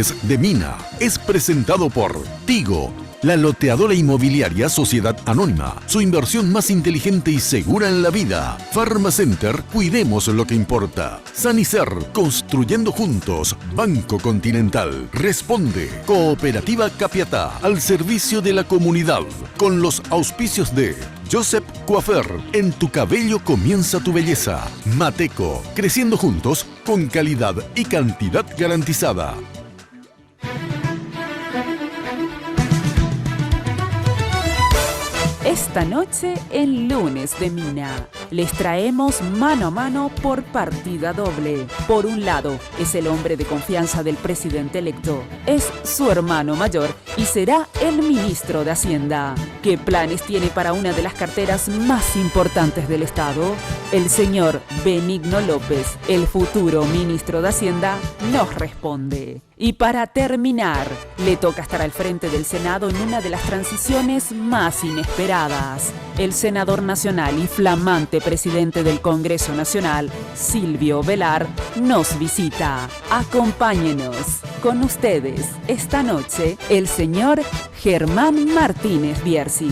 De Mina es presentado por Tigo, la loteadora inmobiliaria Sociedad Anónima. Su inversión más inteligente y segura en la vida. Pharmacenter, cuidemos lo que importa. Sanicer, construyendo juntos. Banco Continental, responde. Cooperativa Capiatá, al servicio de la comunidad. Con los auspicios de Joseph Coiffeur, en tu cabello comienza tu belleza. Mateco, creciendo juntos con calidad y cantidad garantizada. Esta noche en Lunes de Mina les traemos mano a mano por partida doble. Por un lado, es el hombre de confianza del presidente electo. Es su hermano mayor y será el ministro de Hacienda. ¿Qué planes tiene para una de las carteras más importantes del Estado? El señor Benigno López, el futuro ministro de Hacienda, nos responde. Y para terminar, le toca estar al frente del Senado en una de las transiciones más inesperadas. El senador nacional y flamante presidente del Congreso Nacional, Silvio Velar, nos visita. Acompáñenos. Con ustedes, esta noche, el señor Germán Martínez Bierzi.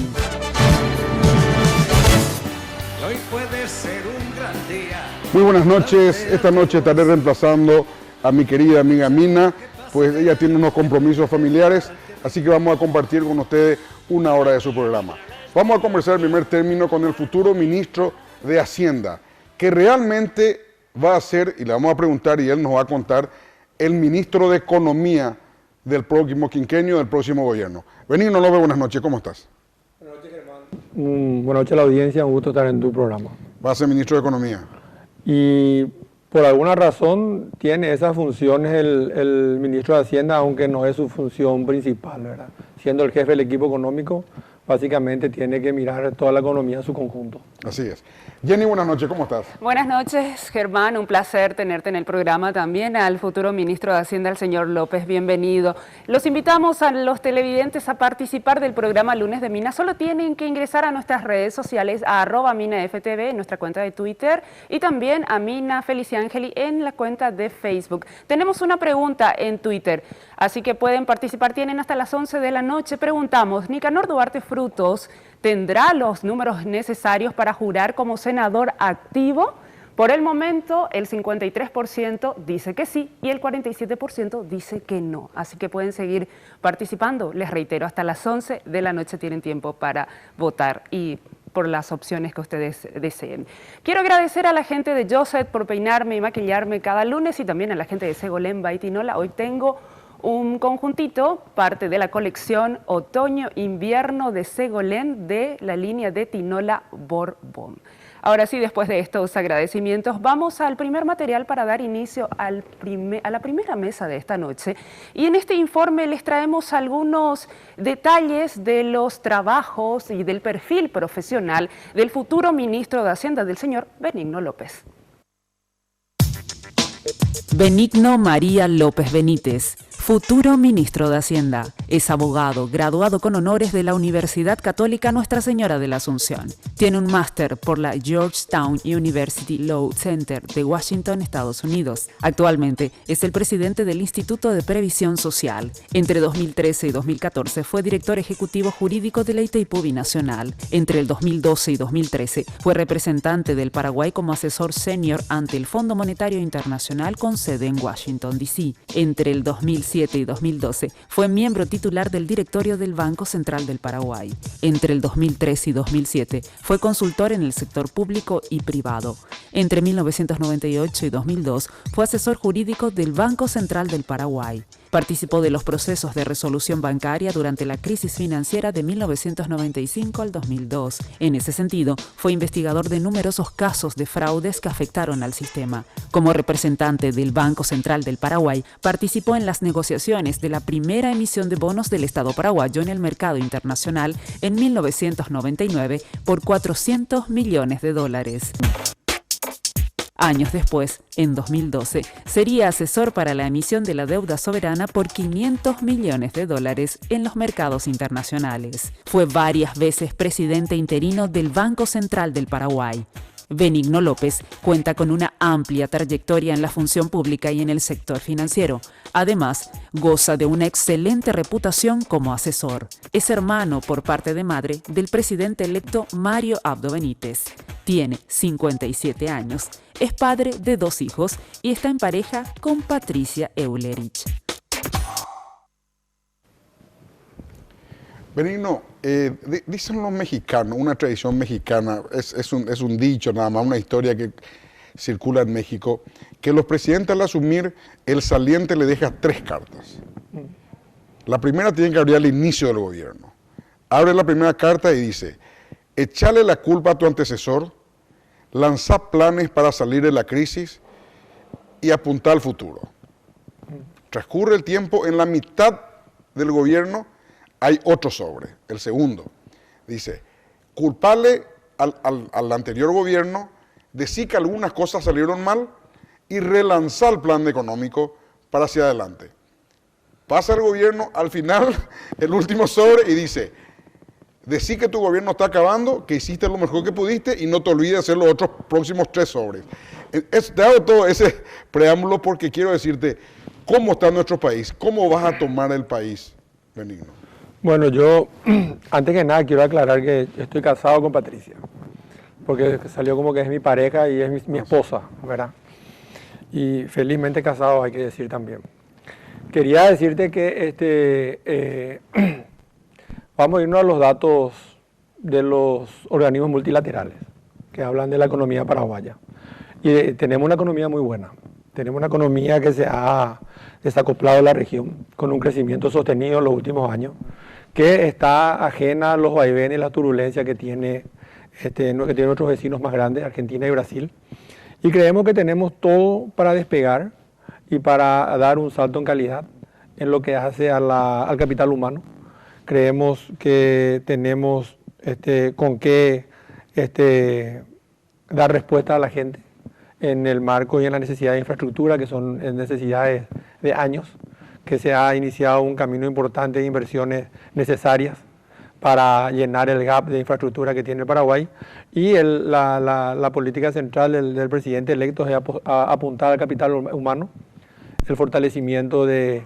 Hoy puede ser un gran día. Muy buenas noches. Esta noche estaré reemplazando a mi querida amiga Mina, pues ella tiene unos compromisos familiares, así que vamos a compartir con ustedes una hora de su programa. Vamos a conversar en primer término con el futuro ministro de Hacienda, que realmente va a ser, y le vamos a preguntar y él nos va a contar, el ministro de Economía del próximo quinquenio, del próximo gobierno. Benigno López, buenas noches, ¿cómo estás? Buenas noches, Germán. Buenas noches a la audiencia, un gusto estar en tu programa. Va a ser ministro de Economía. Y por alguna razón tiene esas funciones el ministro de Hacienda, aunque no es su función principal, ¿verdad? Siendo el jefe del equipo económico, básicamente tiene que mirar toda la economía en su conjunto. Así es. Jenny, buenas noches, ¿cómo estás? Buenas noches, Germán, un placer tenerte en el programa también, al futuro ministro de Hacienda, el señor López, bienvenido. Los invitamos a los televidentes a participar del programa Lunes de Mina. Solo tienen que ingresar a nuestras redes sociales, a @MinaFTV, en nuestra cuenta de Twitter, y también a Mina Feliciangeli en la cuenta de Facebook. Tenemos una pregunta en Twitter, así que pueden participar, tienen hasta las 11 de la noche. Preguntamos, Nicanor Duarte Frutos tendrá los números necesarios para jurar como senador activo. Por el momento, el 53% dice que sí y el 47% dice que no. Así que pueden seguir participando. Les reitero, hasta las 11 de la noche tienen tiempo para votar y por las opciones que ustedes deseen. Quiero agradecer a la gente de Joseph por peinarme y maquillarme cada lunes y también a la gente de Segolén y Tinola. Hoy tengo un conjuntito, parte de la colección Otoño-Invierno de Segolén de la línea de Tinola Borbón. Ahora sí, después de estos agradecimientos, vamos al primer material para dar inicio a la primera mesa de esta noche. Y en este informe les traemos algunos detalles de los trabajos y del perfil profesional del futuro ministro de Hacienda, del señor Benigno López. Benigno María López Benítez, futuro ministro de Hacienda. Es abogado, graduado con honores de la Universidad Católica Nuestra Señora de la Asunción. Tiene un máster por la Georgetown University Law Center de Washington, Estados Unidos. Actualmente es el presidente del Instituto de Previsión Social. Entre 2013 y 2014 fue director ejecutivo jurídico de la Itaipú Binacional. Entre el 2012 y 2013 fue representante del Paraguay como asesor senior ante el Fondo Monetario Internacional con sede en Washington, D.C. Entre el 2007 y 2012 fue miembro titular del directorio del Banco Central del Paraguay. Entre el 2003 y 2007 fue consultor en el sector público y privado. Entre 1998 y 2002 fue asesor jurídico del Banco Central del Paraguay. Participó de los procesos de resolución bancaria durante la crisis financiera de 1995 al 2002. En ese sentido, fue investigador de numerosos casos de fraudes que afectaron al sistema. Como representante del Banco Central del Paraguay, participó en las negociaciones de la primera emisión de bonos del Estado paraguayo en el mercado internacional en 1999 por $400 millones. Años después, en 2012, sería asesor para la emisión de la deuda soberana por $500 millones en los mercados internacionales. Fue varias veces presidente interino del Banco Central del Paraguay. Benigno López cuenta con una amplia trayectoria en la función pública y en el sector financiero. Además, goza de una excelente reputación como asesor. Es hermano por parte de madre del presidente electo Mario Abdo Benítez. Tiene 57 años, es padre de 2 hijos y está en pareja con Patricia Eulerich. Benigno, dicen los mexicanos, una tradición mexicana, es un dicho nada más, una historia que circula en México, que los presidentes al asumir, el saliente le deja 3 cartas. La primera tiene que abrir al inicio del gobierno. Abre la primera carta y dice, echale la culpa a tu antecesor, lanza planes para salir de la crisis y apuntar al futuro. Transcurre el tiempo, en la mitad del gobierno hay otro sobre, el segundo. Dice, culpale al anterior gobierno, decir que algunas cosas salieron mal y relanzar el plan económico para hacia adelante. Pasa el gobierno, al final, el último sobre y dice, decir que tu gobierno está acabando, que hiciste lo mejor que pudiste y no te olvides de hacer los otros próximos 3 sobres. Te hago todo ese preámbulo porque quiero decirte cómo está nuestro país, cómo vas a tomar el país, Benigno. Bueno, yo antes que nada quiero aclarar que estoy casado con Patricia, porque salió como que es mi pareja y es mi esposa, ¿verdad? Y felizmente casado, hay que decir también. Quería decirte que vamos a irnos a los datos de los organismos multilaterales que hablan de la economía paraguaya. Y tenemos una economía muy buena. Tenemos una economía que se ha desacoplado de la región con un crecimiento sostenido en los últimos años, que está ajena a los vaivenes y la turbulencia que tiene nuestros vecinos más grandes, Argentina y Brasil. Y creemos que tenemos todo para despegar y para dar un salto en calidad en lo que hace al capital humano. Creemos que tenemos con qué dar respuesta a la gente en el marco y en la necesidad de infraestructura, que son necesidades de años, que se ha iniciado un camino importante de inversiones necesarias para llenar el gap de infraestructura que tiene el Paraguay, y la política central del presidente electo es apuntar al capital humano, el fortalecimiento de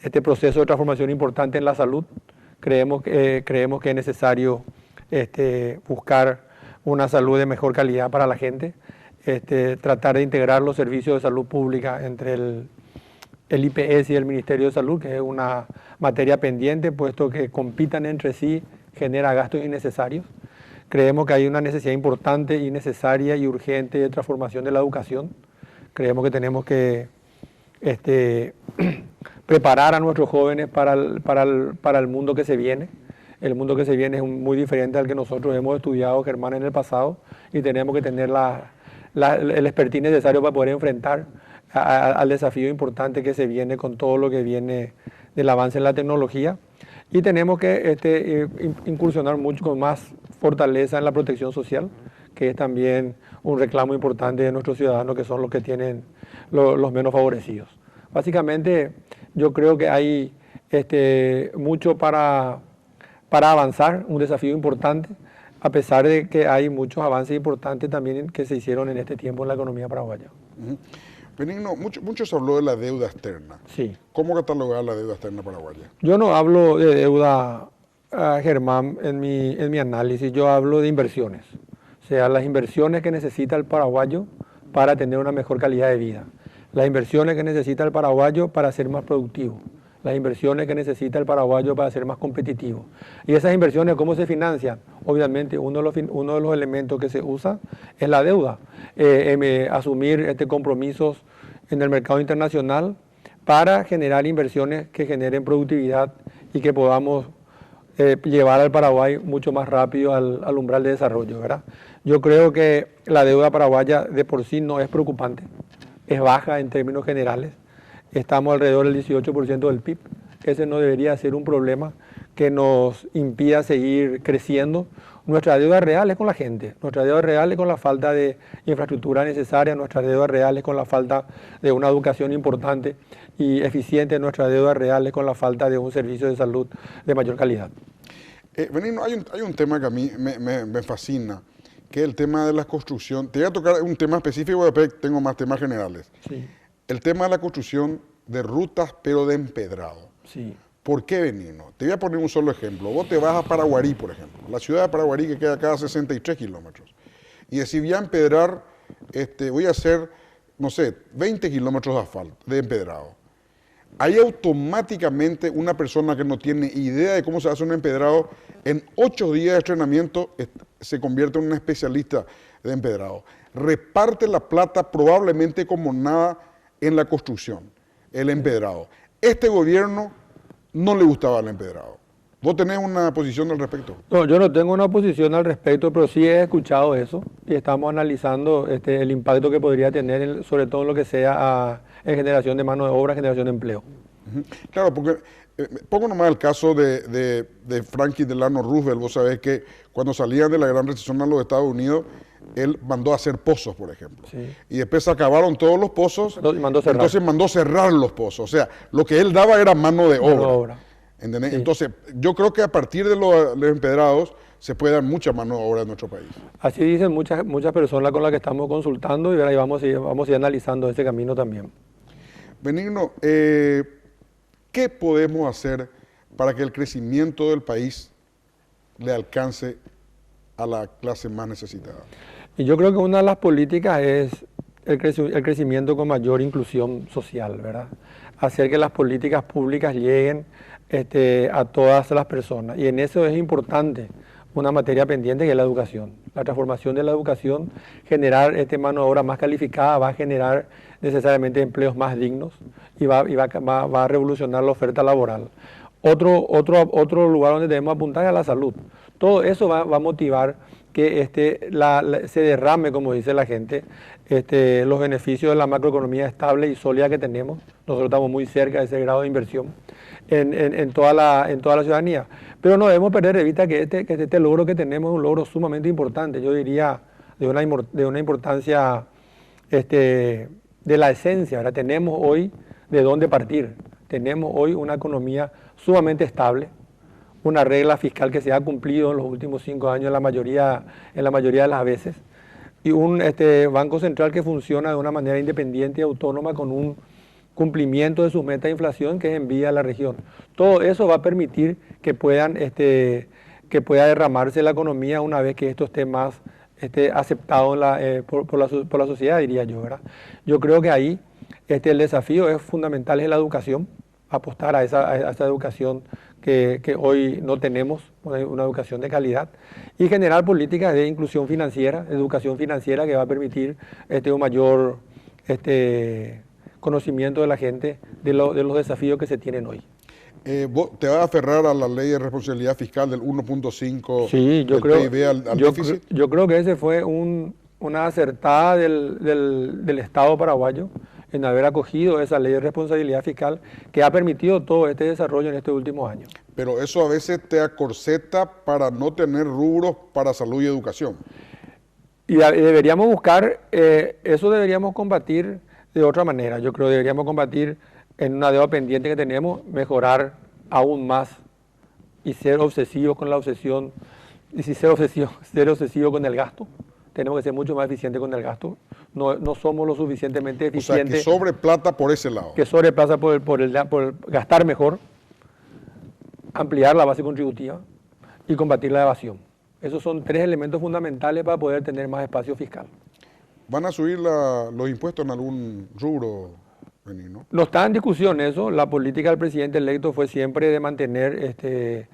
este proceso de transformación importante en la salud. Creemos que es necesario buscar una salud de mejor calidad para la gente, tratar de integrar los servicios de salud pública entre el IPS y el Ministerio de Salud, que es una materia pendiente, puesto que compitan entre sí, genera gastos innecesarios. Creemos que hay una necesidad importante y necesaria y urgente de transformación de la educación. Creemos que tenemos que preparar a nuestros jóvenes para el mundo que se viene. El mundo que se viene es muy diferente al que nosotros hemos estudiado, Germán, en el pasado, y tenemos que tener el expertise necesario para poder enfrentar al desafío importante que se viene con todo lo que viene del avance en la tecnología. Y tenemos que incursionar mucho con más fortaleza en la protección social, que es también un reclamo importante de nuestros ciudadanos, que son los que tienen los menos favorecidos. Básicamente, yo creo que hay mucho para avanzar, un desafío importante, a pesar de que hay muchos avances importantes también que se hicieron en este tiempo en la economía paraguaya. Benigno, mucho se habló de la deuda externa. Sí. ¿Cómo catalogar la deuda externa paraguaya? Yo no hablo de deuda, Germán, en mi análisis, yo hablo de inversiones. O sea, las inversiones que necesita el paraguayo para tener una mejor calidad de vida. Las inversiones que necesita el paraguayo para ser más productivo. Las inversiones que necesita el paraguayo para ser más competitivo. Y esas inversiones, ¿cómo se financian? Obviamente, uno de los elementos que se usa es la deuda. Asumir compromisos en el mercado internacional para generar inversiones que generen productividad y que podamos llevar al Paraguay mucho más rápido al umbral de desarrollo, ¿verdad? Yo creo que la deuda paraguaya de por sí no es preocupante, es baja en términos generales. Estamos alrededor del 18% del PIB. Ese no debería ser un problema que nos impida seguir creciendo. Nuestra deuda real es con la gente, nuestra deuda real es con la falta de infraestructura necesaria, nuestra deuda real es con la falta de una educación importante y eficiente, nuestra deuda real es con la falta de un servicio de salud de mayor calidad. Benigno, hay un tema que a mí me fascina, que es el tema de la construcción. Te voy a tocar un tema específico, después tengo más temas generales. Sí, El tema de la construcción de rutas, pero de empedrado. sí. ¿Por qué, Benigno? Te voy a poner un solo ejemplo. Vos te vas a Paraguarí, por ejemplo, la ciudad de Paraguarí que queda a cada 63 kilómetros. Y decís, voy a empedrar, voy a hacer, no sé, 20 kilómetros de asfalto, de empedrado. Ahí automáticamente una persona que no tiene idea de cómo se hace un empedrado, en 8 días de entrenamiento se convierte en un especialista de empedrado. Reparte la plata probablemente como nada en la construcción, el empedrado. Este gobierno no le gustaba el empedrado. ¿Vos tenés una posición al respecto? No, yo no tengo una posición al respecto, pero sí he escuchado eso y estamos analizando el impacto que podría tener, sobre todo en lo que sea en generación de mano de obra, generación de empleo. Claro, porque pongo nomás el caso de Franklin Delano Roosevelt. Vos sabés que cuando salían de la gran recesión a los Estados Unidos, él mandó a hacer pozos, por ejemplo. Sí. Y después se acabaron todos los pozos, entonces mandó cerrar los pozos. O sea, lo que él daba era mano de obra. ¿Entendés? Sí. Entonces, yo creo que a partir de los empedrados se puede dar mucha mano de obra en nuestro país. Así dicen muchas personas con las que estamos consultando y ahí vamos a ir analizando ese camino también. Benigno, ¿qué podemos hacer para que el crecimiento del país le alcance a la clase más necesitada? Y yo creo que una de las políticas es el crecimiento con mayor inclusión social, ¿verdad? Hacer que las políticas públicas lleguen a todas las personas. Y en eso es importante una materia pendiente que es la educación. La transformación de la educación, generar mano de obra más calificada, va a generar necesariamente empleos más dignos y va a revolucionar la oferta laboral. Otro lugar donde debemos apuntar es a la salud. Todo eso va a motivar que se derrame, como dice la gente, los beneficios de la macroeconomía estable y sólida que tenemos. Nosotros estamos muy cerca de ese grado de inversión en toda la ciudadanía. Pero no debemos perder de vista que este logro que tenemos es un logro sumamente importante. Yo diría de una importancia de la esencia, ¿verdad? Tenemos hoy de dónde partir. Tenemos hoy una economía sumamente estable, una regla fiscal que se ha cumplido en los últimos 5 años en la mayoría de las veces, y un Banco Central que funciona de una manera independiente y autónoma con un cumplimiento de sus metas de inflación que es envía a la región. Todo eso va a permitir que pueda derramarse la economía una vez que esto esté más aceptado por la sociedad, diría yo, ¿verdad? Yo creo que ahí el desafío es fundamental, es la educación, apostar a esa educación que hoy no tenemos, una educación de calidad, y generar políticas de inclusión financiera, educación financiera que va a permitir un mayor conocimiento de la gente de los desafíos que se tienen hoy. ¿Vos te vas a aferrar a la ley de responsabilidad fiscal del 1.5 sí, del PIB al déficit? Yo creo que ese fue una acertada del Estado paraguayo en haber acogido esa ley de responsabilidad fiscal que ha permitido todo este desarrollo en estos últimos años. Pero eso a veces te acorseta para no tener rubros para salud y educación. Y deberíamos buscar, eso deberíamos combatir de otra manera. Yo creo que deberíamos combatir en una deuda pendiente que tenemos, mejorar aún más y ser obsesivos con la obsesión, y si ser obsesivo con el gasto. Tenemos que ser mucho más eficientes con el gasto. No somos lo suficientemente eficientes. O sea, que sobre plata por ese lado. Que sobre plata por gastar mejor, ampliar la base contributiva y combatir la evasión. Esos son 3 elementos fundamentales para poder tener más espacio fiscal. ¿Van a subir los impuestos en algún rubro, Benigno? No está en discusión eso. La política del presidente electo fue siempre de mantener este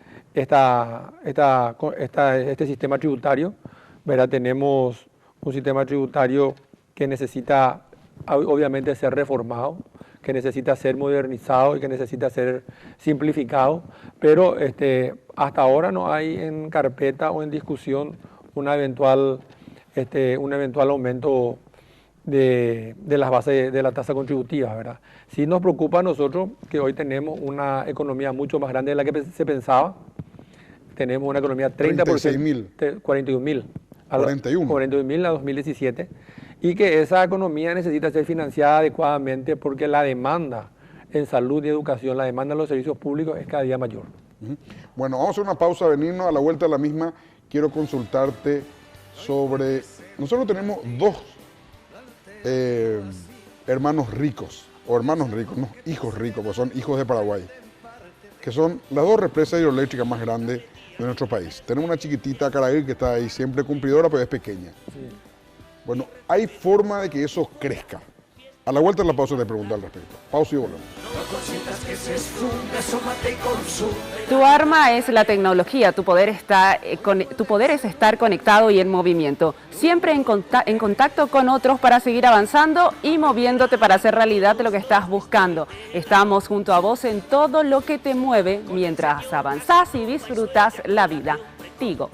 sistema tributario. ¿Verdad? Tenemos un sistema tributario que necesita obviamente ser reformado, que necesita ser modernizado y que necesita ser simplificado, pero hasta ahora no hay en carpeta o en discusión un eventual aumento de las bases de la tasa contributiva, ¿verdad? Sí nos preocupa a nosotros que hoy tenemos una economía mucho más grande de la que se pensaba. Tenemos una economía 30%, 41.000. 41.000 a 2017, y que esa economía necesita ser financiada adecuadamente porque la demanda en salud y educación, la demanda en los servicios públicos es cada día mayor. Bueno, vamos a hacer una pausa, Benigno. A la vuelta de la misma quiero consultarte sobre... Nosotros tenemos dos hermanos ricos, no, hijos ricos, pues son hijos de Paraguay, que son las dos represas hidroeléctricas más grandes de nuestro país. Tenemos una chiquitita, Caraí, que está ahí siempre cumplidora, pero es pequeña. Sí. Bueno, hay forma de que eso crezca. A la vuelta de la pausa te pregunto al respecto. Pausa y volvemos. Tu arma es la tecnología, tu poder es estar conectado y en movimiento. Siempre en contacto con otros para seguir avanzando y moviéndote para hacer realidad lo que estás buscando. Estamos junto a vos en todo lo que te mueve mientras avanzás y disfrutas la vida. Tigo.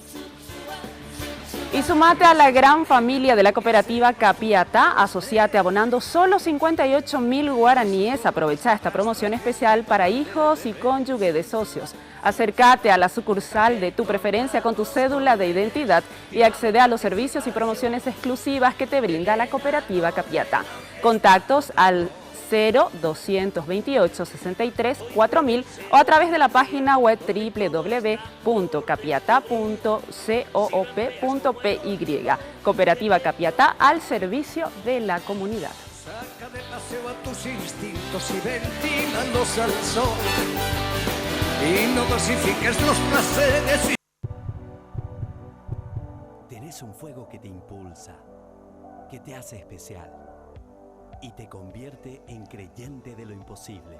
Y sumate a la gran familia de la cooperativa Capiatá, asociate abonando solo 58.000 guaraníes. Aprovecha esta promoción especial para hijos y cónyuge de socios. Acércate a la sucursal de tu preferencia con tu cédula de identidad y accede a los servicios y promociones exclusivas que te brinda la cooperativa Capiatá. Contactos al 0228 63 4000 o a través de la página web www.capiatá.coop.py. Cooperativa Capiatá al servicio de la comunidad. Saca de paseo a tus instintos y ventílalos al sol. Y no dosifiques los placeres. Tenés un fuego que te impulsa, que te hace especial y te convierte en creyente de lo imposible.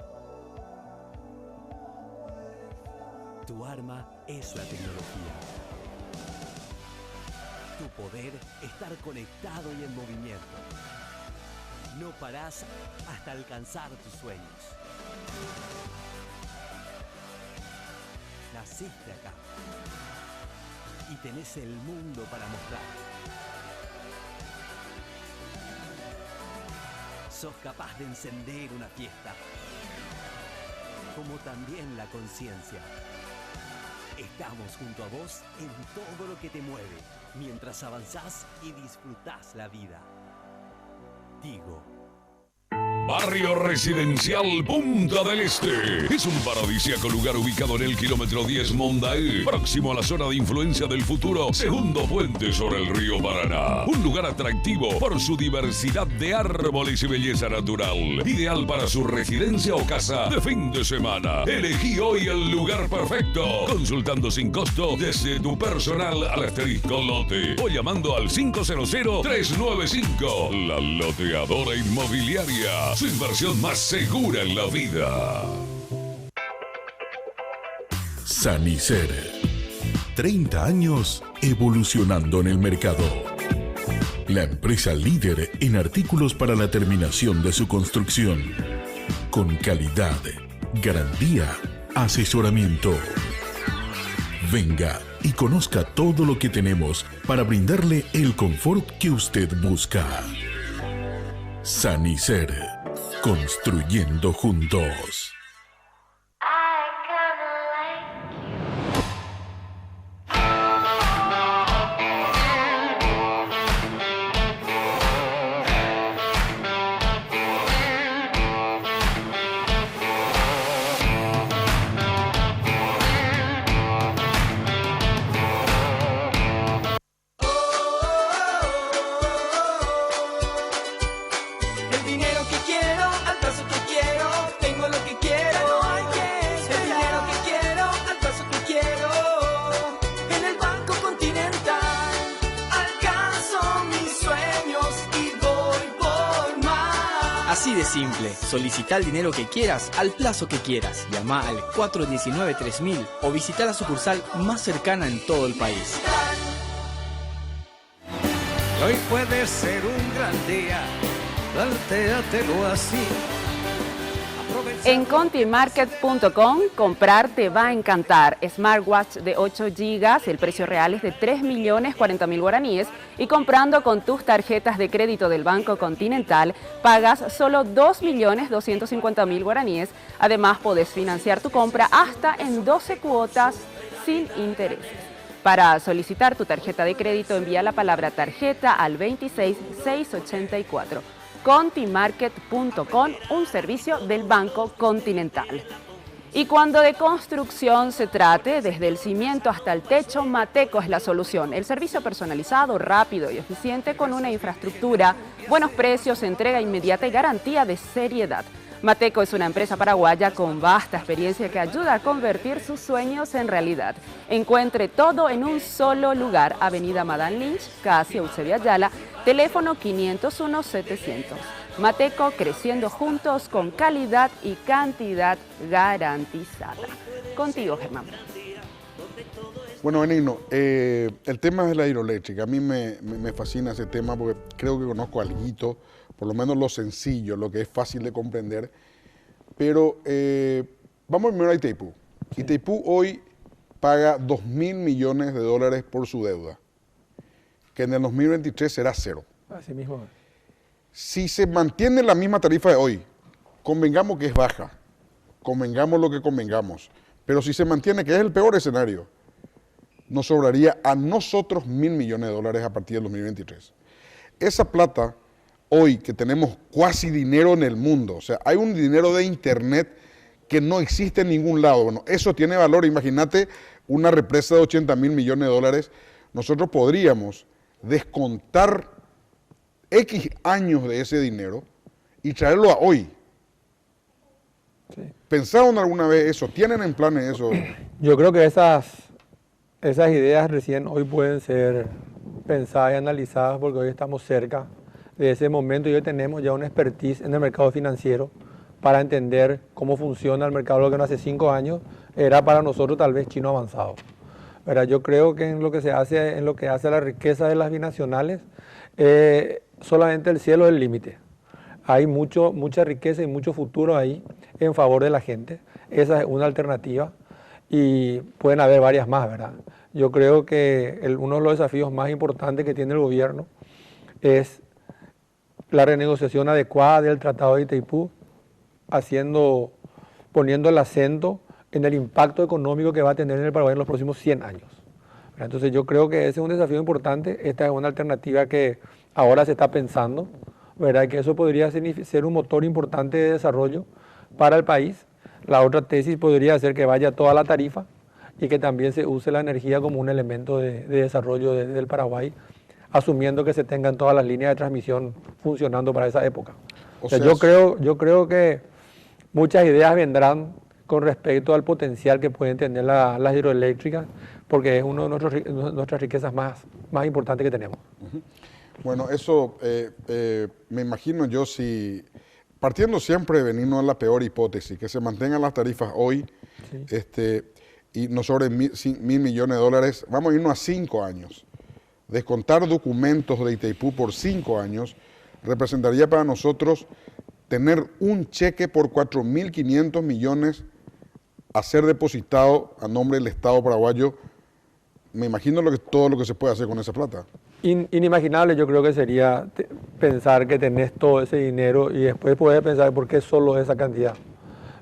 Tu arma es la tecnología. Tu poder, estar conectado y en movimiento. No parás hasta alcanzar tus sueños. Naciste acá y tenés el mundo para mostrar. Sos capaz de encender una fiesta, como también la conciencia. Estamos junto a vos en todo lo que te mueve, mientras avanzás y disfrutás la vida. Tigo. Barrio Residencial Punta del Este. Es un paradisíaco lugar ubicado en el kilómetro 10 Mondaé, próximo a la zona de influencia del futuro segundo puente sobre el río Paraná. Un lugar atractivo por su diversidad de árboles y belleza natural. Ideal para su residencia o casa de fin de semana. Elegí hoy el lugar perfecto, consultando sin costo desde tu personal al asterisco lote o llamando al 500-395. La Loteadora Inmobiliaria. Su inversión más segura en la vida. Sanicer. 30 años evolucionando en el mercado. La empresa líder en artículos para la terminación de su construcción. Con calidad, garantía, asesoramiento. Venga y conozca todo lo que tenemos para brindarle el confort que usted busca. Sanicer. Construyendo juntos. Así de simple, solicita el dinero que quieras al plazo que quieras. Llama al 419-3000 o visita la sucursal más cercana en todo el país. Hoy puede ser un gran día, plantéatelo así. En contimarket.com, comprar te va a encantar. Smartwatch de 8 GB, el precio real es de 3.040.000 guaraníes y comprando con tus tarjetas de crédito del Banco Continental pagas solo 2.250.000 guaraníes. Además, podés financiar tu compra hasta en 12 cuotas sin intereses. Para solicitar tu tarjeta de crédito, envía la palabra tarjeta al 26684. Contimarket.com, un servicio del Banco Continental. Y cuando de construcción se trate, desde el cimiento hasta el techo, Mateco es la solución. El servicio personalizado, rápido y eficiente con una infraestructura, buenos precios, entrega inmediata y garantía de seriedad. Mateco es una empresa paraguaya con vasta experiencia que ayuda a convertir sus sueños en realidad. Encuentre todo en un solo lugar, Avenida Madame Lynch, casi Eusebio Ayala, teléfono 501-700. Mateco, creciendo juntos con calidad y cantidad garantizada. Contigo, Germán. Bueno, Benigno, el tema de la hidroeléctrica, a mí me fascina ese tema porque creo que conozco alguito, por lo menos lo sencillo, lo que es fácil de comprender. Pero vamos primero a Itaipú. Sí. Itaipú hoy paga 2.000 millones de dólares por su deuda, que en el 2023 será cero. Así mismo. Si se mantiene la misma tarifa de hoy, convengamos que es baja, convengamos lo que convengamos, pero si se mantiene, que es el peor escenario, nos sobraría a nosotros 1.000 millones de dólares a partir del 2023. Esa plata, hoy que tenemos cuasi dinero en el mundo, o sea, hay un dinero de internet que no existe en ningún lado. Bueno, eso tiene valor. Imagínate una represa de 80.000 millones de dólares. Nosotros podríamos descontar X años de ese dinero y traerlo a hoy. Sí. ¿Pensaron alguna vez eso? ¿Tienen en planes eso? Yo creo que esas ideas recién hoy pueden ser pensadas y analizadas porque hoy estamos cerca de ese momento y hoy tenemos ya una expertise en el mercado financiero para entender cómo funciona el mercado. Lo que no hace 5 años era para nosotros tal vez chino avanzado. ¿Verdad? Yo creo que en lo que hace a la riqueza de las binacionales, solamente el cielo es el límite. Hay mucha riqueza y mucho futuro ahí en favor de la gente. Esa es una alternativa y pueden haber varias más, ¿verdad? Yo creo que uno de los desafíos más importantes que tiene el gobierno es la renegociación adecuada del Tratado de Itaipú, poniendo el acento en el impacto económico que va a tener en el Paraguay en los próximos 100 años. Entonces yo creo que ese es un desafío importante. Esta es una alternativa que ahora se está pensando, ¿verdad? Que eso podría ser un motor importante de desarrollo para el país. La otra tesis podría ser que vaya toda la tarifa y que también se use la energía como un elemento de desarrollo del Paraguay, asumiendo que se tengan todas las líneas de transmisión funcionando para esa época. O sea, yo creo que muchas ideas vendrán con respecto al potencial que pueden tener las hidroeléctricas, porque es una de nuestras riquezas más importantes que tenemos. Uh-huh. Bueno, eso me imagino yo, si partiendo siempre de venirnos a la peor hipótesis, que se mantengan las tarifas hoy, sí, y no sobre 1.000 millones de dólares, vamos a irnos a 5 años. Descontar documentos de Itaipú por 5 años representaría para nosotros tener un cheque por 4.500 millones a ser depositado a nombre del Estado paraguayo. Me imagino todo lo que se puede hacer con esa plata. Inimaginable yo creo que sería pensar que tenés todo ese dinero y después poder pensar por qué solo esa cantidad.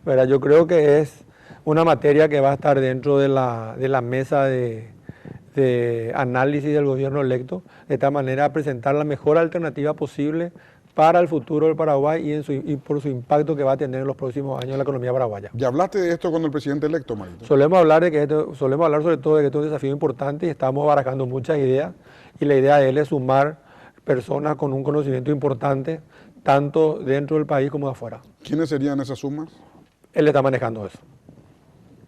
¿Verdad? Yo creo que es una materia que va a estar dentro de la mesa de análisis del gobierno electo, de tal manera a presentar la mejor alternativa posible para el futuro del Paraguay y por su impacto que va a tener en los próximos años en la economía paraguaya. ¿Ya hablaste de esto con el presidente electo, Marito? Solemos hablar sobre todo de que esto es un desafío importante y estamos barajando muchas ideas y la idea de él es sumar personas con un conocimiento importante tanto dentro del país como de afuera. ¿Quiénes serían esas sumas? Él está manejando eso.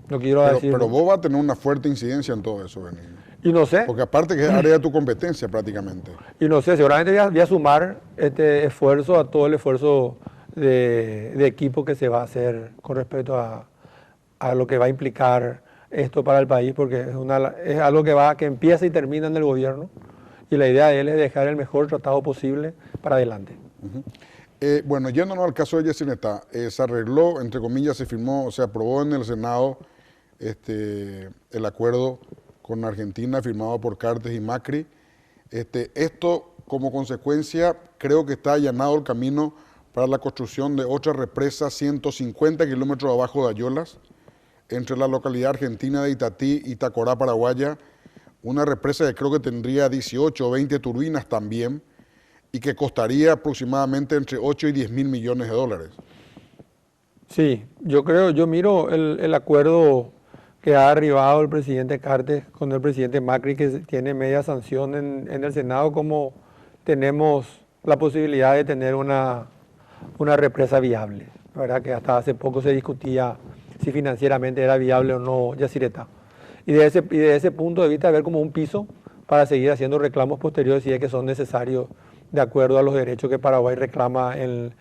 No quiero decir... Pero vos vas a tener una fuerte incidencia en todo eso, Benigno. Y no sé. Porque aparte que es área de tu competencia prácticamente. Y no sé, seguramente voy a sumar este esfuerzo a todo el esfuerzo de equipo que se va a hacer con respecto a lo que va a implicar esto para el país, porque es algo que empieza y termina en el gobierno. Y la idea de él es dejar el mejor tratado posible para adelante. Uh-huh. Bueno, yéndonos al caso de Yesinetá, se arregló, entre comillas, se firmó, se aprobó en el Senado el acuerdo con Argentina firmado por Cartes y Macri. Esto como consecuencia creo que está allanado el camino para la construcción de otra represa 150 kilómetros abajo de Ayolas, entre la localidad argentina de Itatí y Tacorá, Paraguaya, una represa que creo que tendría 18 o 20 turbinas también y que costaría aproximadamente entre 8 y 10 mil millones de dólares. Sí, yo miro el acuerdo que ha arribado el presidente Cartes con el presidente Macri, que tiene media sanción en el Senado, como tenemos la posibilidad de tener una represa viable, ¿verdad? Que hasta hace poco se discutía si financieramente era viable o no Yacyretá. Y de ese punto de vista, ver como un piso para seguir haciendo reclamos posteriores si es que son necesarios de acuerdo a los derechos que Paraguay reclama en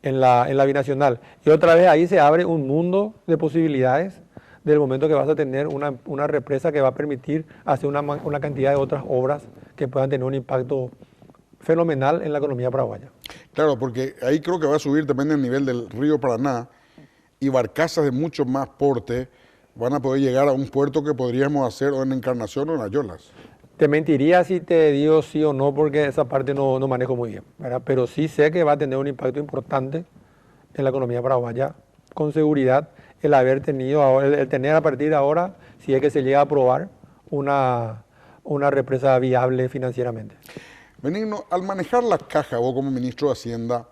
la binacional. Y otra vez ahí se abre un mundo de posibilidades del momento que vas a tener una represa que va a permitir hacer una cantidad de otras obras que puedan tener un impacto fenomenal en la economía paraguaya. Claro, porque ahí creo que va a subir también el nivel del río Paraná y barcazas de mucho más porte van a poder llegar a un puerto que podríamos hacer o en Encarnación o en Ayolas. Te mentiría si te digo sí o no, porque esa parte no manejo muy bien, ¿verdad? Pero sí sé que va a tener un impacto importante en la economía paraguaya, con seguridad, el haber tenido ahora, el tener a partir de ahora, si es que se llega a aprobar, una represa viable financieramente. Benigno, al manejar la caja, vos como ministro de Hacienda,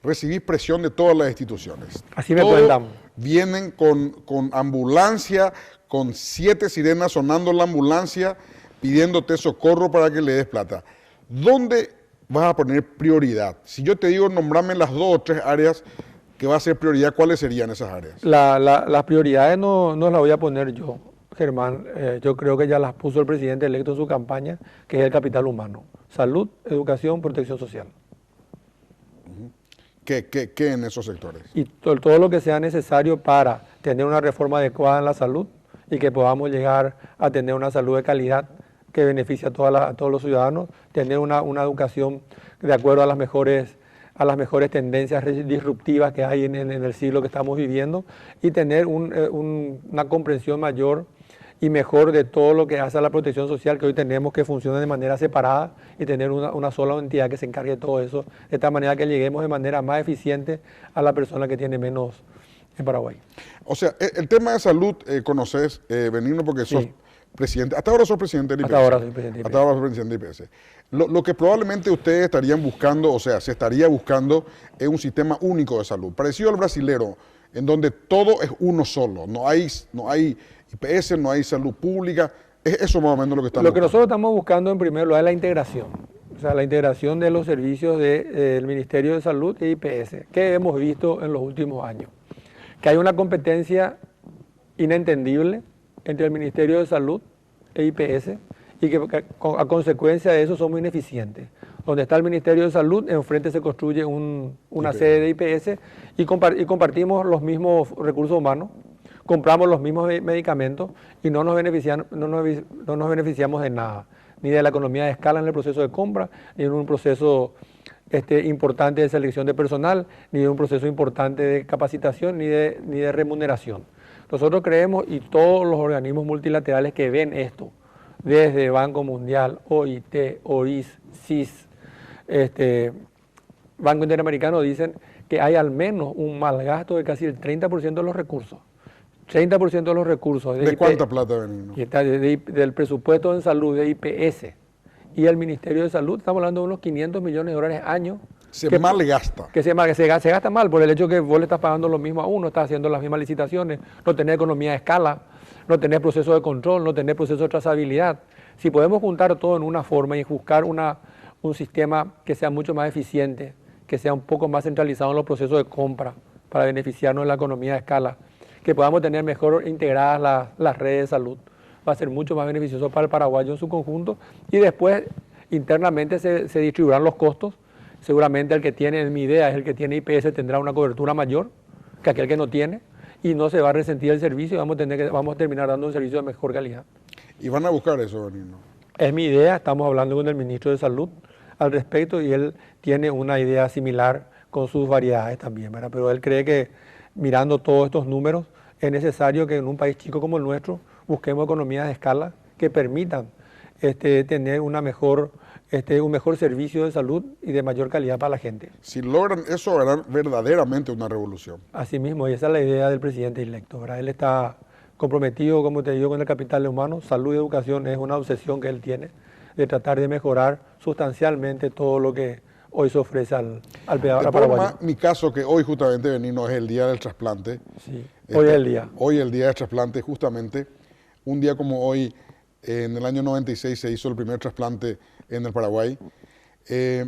recibís presión de todas las instituciones. Así me Todos cuentan. vienen con ambulancia, con 7 sirenas sonando la ambulancia, pidiéndote socorro para que le des plata. ¿Dónde vas a poner prioridad? Si yo te digo, nombrame las 2 o 3 áreas que va a ser prioridad, ¿cuáles serían esas áreas? Las prioridades no las voy a poner yo, Germán. Yo creo que ya las puso el presidente electo en su campaña, que es el capital humano. Salud, educación, protección social. ¿Qué en esos sectores? Y todo lo que sea necesario para tener una reforma adecuada en la salud y que podamos llegar a tener una salud de calidad que beneficie a todos los ciudadanos, tener una educación de acuerdo a las mejores tendencias disruptivas que hay en el siglo que estamos viviendo y tener una comprensión mayor y mejor de todo lo que hace a la protección social que hoy tenemos, que funciona de manera separada, y tener una sola entidad que se encargue de todo eso, de tal manera que lleguemos de manera más eficiente a la persona que tiene menos en Paraguay. O sea, el tema de salud conoces, Benigno, porque sos presidente, hasta ahora sos presidente del IPS. Hasta ahora soy presidente del IPS. Hasta ahora soy presidente del IPS. Lo que probablemente ustedes estarían buscando, o sea, se estaría buscando, es un sistema único de salud, parecido al brasilero, en donde todo es uno solo, no hay IPS, no hay salud pública. Es eso más o menos lo que estamos buscando. Lo que nosotros estamos buscando en primer lugar es la integración, o sea, la integración de los servicios del Ministerio de Salud e IPS, que hemos visto en los últimos años. Que hay una competencia inentendible entre el Ministerio de Salud e IPS y que a consecuencia de eso somos ineficientes. Donde está el Ministerio de Salud, enfrente se construye una sede de IPS y compartimos los mismos recursos humanos, compramos los mismos medicamentos y no nos beneficiamos de nada, ni de la economía de escala en el proceso de compra, ni en un proceso importante de selección de personal, ni de un proceso importante de capacitación, ni de remuneración. Nosotros creemos, y todos los organismos multilaterales que ven esto, desde Banco Mundial, OIT, OIS, CIS, Banco Interamericano, dicen que hay al menos un mal gasto de casi el 30% de los recursos. 30% de los recursos. ¿De cuánta plata, Benigno? Del presupuesto en salud de IPS y el Ministerio de Salud, estamos hablando de unos 500 millones de dólares año. Se malgasta. Que se gasta mal por el hecho que vos le estás pagando lo mismo a uno, estás haciendo las mismas licitaciones, no tenés economía de escala, no tenés proceso de control, no tenés proceso de trazabilidad. Si podemos juntar todo en una forma y buscar un sistema que sea mucho más eficiente, que sea un poco más centralizado en los procesos de compra para beneficiarnos de la economía de escala, que podamos tener mejor integradas las redes de salud, va a ser mucho más beneficioso para el paraguayo en su conjunto, y después internamente se distribuirán los costos. Seguramente el que tiene, en mi idea, es el que tiene IPS tendrá una cobertura mayor que aquel que no tiene, y no se va a resentir el servicio y vamos a terminar dando un servicio de mejor calidad. ¿Y van a buscar eso, Benigno? Es mi idea, estamos hablando con el ministro de Salud al respecto y él tiene una idea similar con sus variedades también, ¿verdad? Pero él cree que mirando todos estos números es necesario que en un país chico como el nuestro busquemos economías de escala que permitan tener un mejor servicio de salud y de mayor calidad para la gente. Si logran eso, harán verdaderamente una revolución. Así mismo, y esa es la idea del presidente electo, ¿verdad? Él está comprometido, como te digo, con el capital humano. Salud y educación es una obsesión que él tiene de tratar de mejorar sustancialmente todo lo que hoy se ofrece al De paraguayo. forma, mi caso, que hoy justamente, Benigno, es el día del trasplante. Sí, hoy es el día. Hoy el día del trasplante, justamente. Un día como hoy, en el año 96, se hizo el primer trasplante en el Paraguay.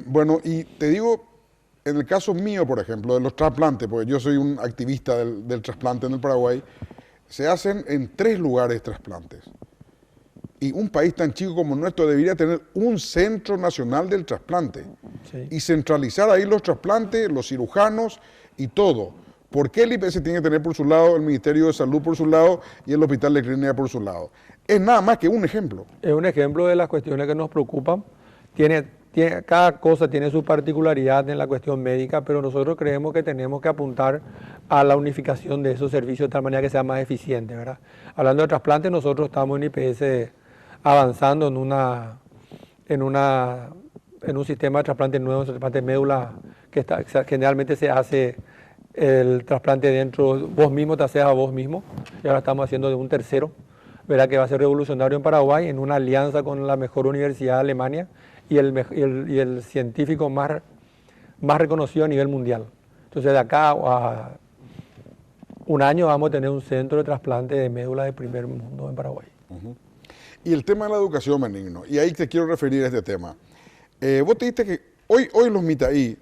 Bueno, y te digo, en el caso mío, por ejemplo, de los trasplantes, porque yo soy un activista del trasplante en el Paraguay, se hacen en 3 lugares trasplantes. Y un país tan chico como nuestro debería tener un centro nacional del trasplante. Sí. Y centralizar ahí los trasplantes, los cirujanos y todo. ¿Por qué el IPS tiene que tener por su lado, el Ministerio de Salud por su lado y el Hospital de Clínica por su lado? Es nada más que un ejemplo. Es un ejemplo de las cuestiones que nos preocupan. Cada cosa tiene su particularidad en la cuestión médica, pero nosotros creemos que tenemos que apuntar a la unificación de esos servicios de tal manera que sea más eficiente, ¿verdad? Hablando de trasplantes, nosotros estamos en IPS avanzando en un sistema de trasplante nuevo, un trasplante de médula, que generalmente se hace el trasplante dentro, vos mismo te haces a vos mismo, y ahora estamos haciendo de un tercero, verá que va a ser revolucionario en Paraguay, en una alianza con la mejor universidad de Alemania y el científico más reconocido a nivel mundial. Entonces de acá a un año vamos a tener un centro de trasplante de médula de primer mundo en Paraguay. Uh-huh. Y el tema de la educación, Benigno, y ahí te quiero referir a este tema. Vos te dijiste que hoy los mitaí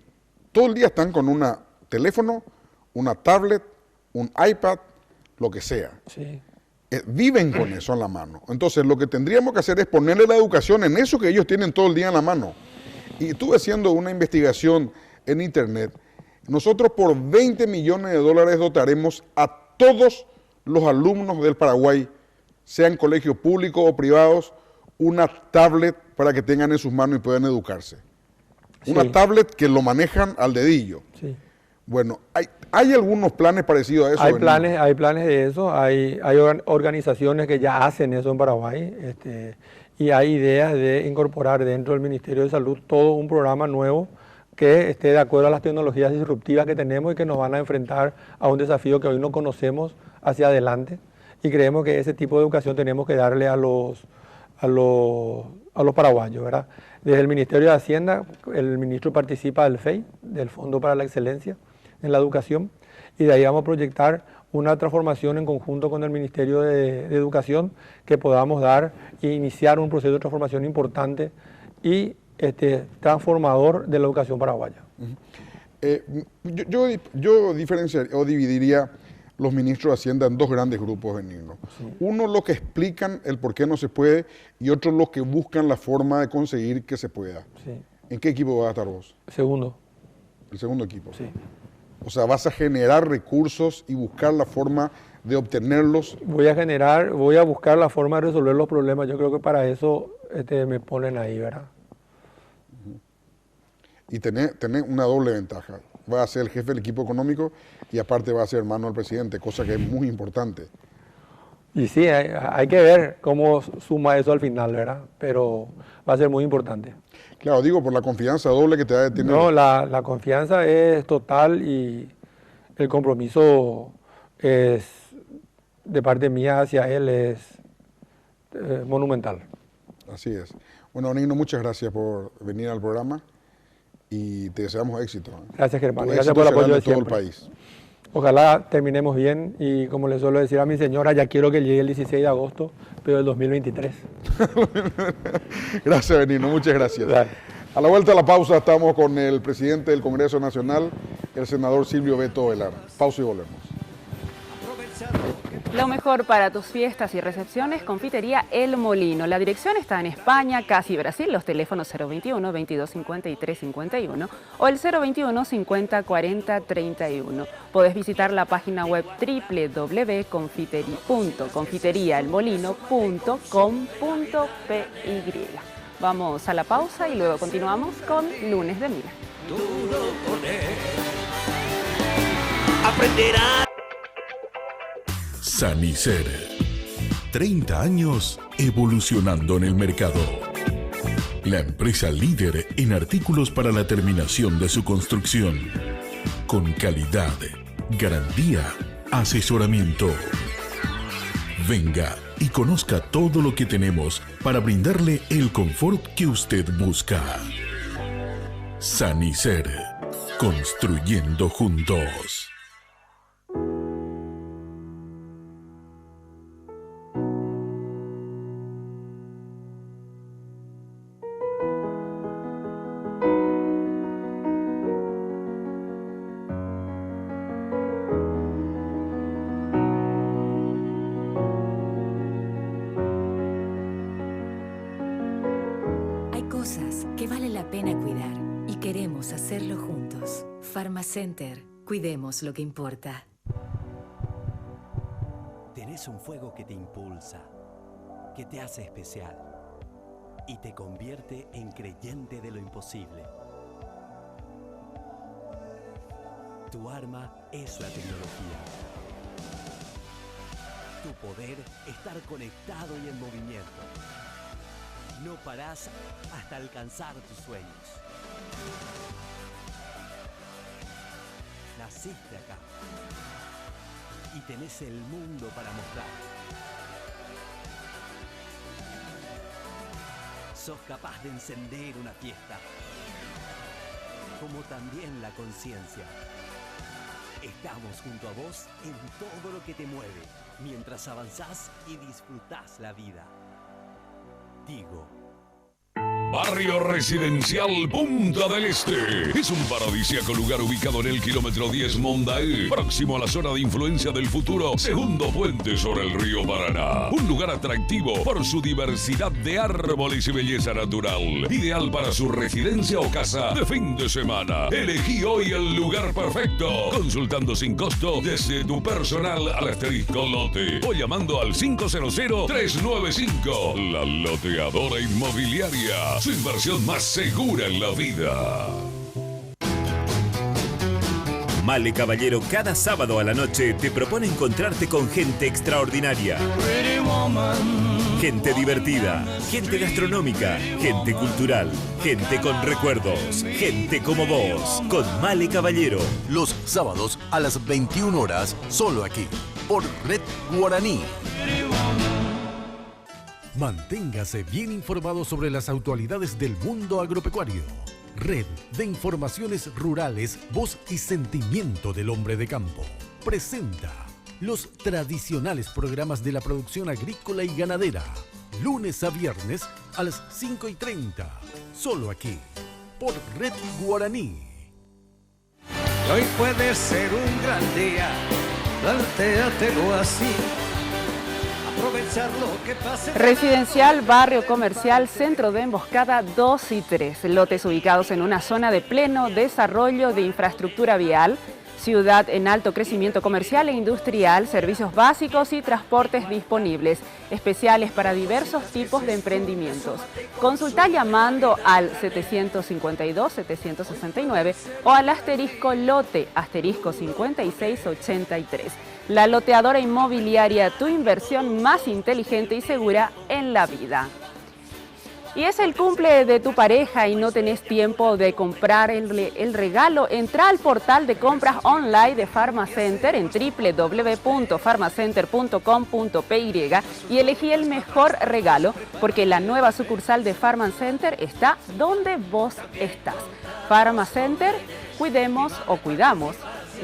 todo el día están con un teléfono, una tablet, un iPad, lo que sea. Sí. Viven con eso en la mano. Entonces lo que tendríamos que hacer es ponerle la educación en eso que ellos tienen todo el día en la mano. Y estuve haciendo una investigación en internet. Nosotros por $20 millones dotaremos a todos los alumnos del Paraguay, sean colegios públicos o privados, una tablet para que tengan en sus manos y puedan educarse. Sí. Una tablet que lo manejan al dedillo. Sí. Bueno, ¿hay algunos planes parecidos a eso? Hay planes de eso, hay organizaciones que ya hacen eso en Paraguay, y hay ideas de incorporar dentro del Ministerio de Salud todo un programa nuevo que esté de acuerdo a las tecnologías disruptivas que tenemos y que nos van a enfrentar a un desafío que hoy no conocemos hacia adelante. Y creemos que ese tipo de educación tenemos que darle a los paraguayos, ¿verdad? Desde el Ministerio de Hacienda, el ministro participa del FEI, del Fondo para la Excelencia en la Educación, y de ahí vamos a proyectar una transformación en conjunto con el Ministerio de Educación que podamos dar e iniciar un proceso de transformación importante y transformador de la educación paraguaya. Yo diferenciaría o dividiría los ministros de Hacienda en 2 grandes grupos, Benigno. Sí. Uno, los que explican el por qué no se puede, y otro, los que buscan la forma de conseguir que se pueda. Sí. ¿En qué equipo vas a estar vos? Segundo. El segundo equipo. Sí. O sea, vas a generar recursos y buscar la forma de obtenerlos. Voy a buscar la forma de resolver los problemas. Yo creo que para eso me ponen ahí, ¿verdad? Y tener una doble ventaja. Va a ser el jefe del equipo económico y aparte va a ser hermano del presidente, cosa que es muy importante. Y sí, hay que ver cómo suma eso al final, ¿verdad? Pero va a ser muy importante. Claro, digo, por la confianza doble que te da de tener. No, la confianza es total y el compromiso es de parte mía hacia él es monumental. Así es. Bueno, Benigno, muchas gracias por venir al programa y te deseamos éxito. Gracias, Germán. Gracias por el apoyo de todo el país. Ojalá terminemos bien y, como le suelo decir a mi señora, ya quiero que llegue el 16 de agosto, pero del 2023. Gracias, Benigno. Muchas gracias. Dale. A la vuelta a la pausa estamos con el presidente del Congreso Nacional, el senador Silvio Beto Velar. Pausa y volvemos. Lo mejor para tus fiestas y recepciones, Confitería El Molino. La dirección está en España, casi Brasil. Los teléfonos 021 2253 51 o el 021 50 40 31. Podés visitar la página web www.confiterelmolino.com.py. Vamos a la pausa y luego continuamos con Lunes de Mina. Aprenderá. Sanicer. 30 años evolucionando en el mercado. La empresa líder en artículos para la terminación de su construcción. Con calidad, garantía, asesoramiento. Venga y conozca todo lo que tenemos para brindarle el confort que usted busca. Sanicer, construyendo juntos. Hay cosas que vale la pena cuidar y queremos hacerlo juntos. Pharmacenter, cuidemos lo que importa. Tenés un fuego que te impulsa, que te hace especial y te convierte en creyente de lo imposible. Tu arma es la tecnología. Tu poder, estar conectado y en movimiento. No parás hasta alcanzar tus sueños. Naciste acá y tenés el mundo para mostrar. Sos capaz de encender una fiesta, como también la conciencia. Estamos junto a vos en todo lo que te mueve, mientras avanzás y disfrutás la vida. Tigo. Barrio Residencial Punta del Este. Es un paradisíaco lugar ubicado en el kilómetro 10 Mondael, próximo a la zona de influencia del futuro segundo puente sobre el río Paraná. Un lugar atractivo por su diversidad de árboles y belleza natural. Ideal para su residencia o casa de fin de semana. Elegí hoy el lugar perfecto, consultando sin costo desde tu personal al asterisco lote o llamando al 500-395. La Loteadora Inmobiliaria. Su inversión más segura en la vida. Male Caballero cada sábado a la noche te propone encontrarte con gente extraordinaria. Gente divertida, gente gastronómica, gente cultural, gente con recuerdos, gente como vos, con Male Caballero. Los sábados a las 21 horas, solo aquí, por Red Guaraní. Manténgase bien informado sobre las actualidades del mundo agropecuario. Red de Informaciones Rurales, Voz y Sentimiento del Hombre de Campo. Presenta los tradicionales programas de la producción agrícola y ganadera. Lunes a viernes a las 5:30. Solo aquí, por Red Guaraní. Hoy puede ser un gran día, plantéatelo así. Residencial, barrio comercial, centro de emboscada 2 y 3. Lotes ubicados en una zona de pleno desarrollo de infraestructura vial, ciudad en alto crecimiento comercial e industrial, servicios básicos y transportes disponibles, especiales para diversos tipos de emprendimientos. Consulta llamando al 752-769 o al asterisco lote, asterisco 5683. La Loteadora Inmobiliaria, tu inversión más inteligente y segura en la vida. Y es el cumple de tu pareja y no tenés tiempo de comprar el regalo. Entra al portal de compras online de Pharmacenter en www.pharmacenter.com.py y elegí el mejor regalo, porque la nueva sucursal de Pharmacenter está donde vos estás. Pharmacenter, cuidemos o cuidamos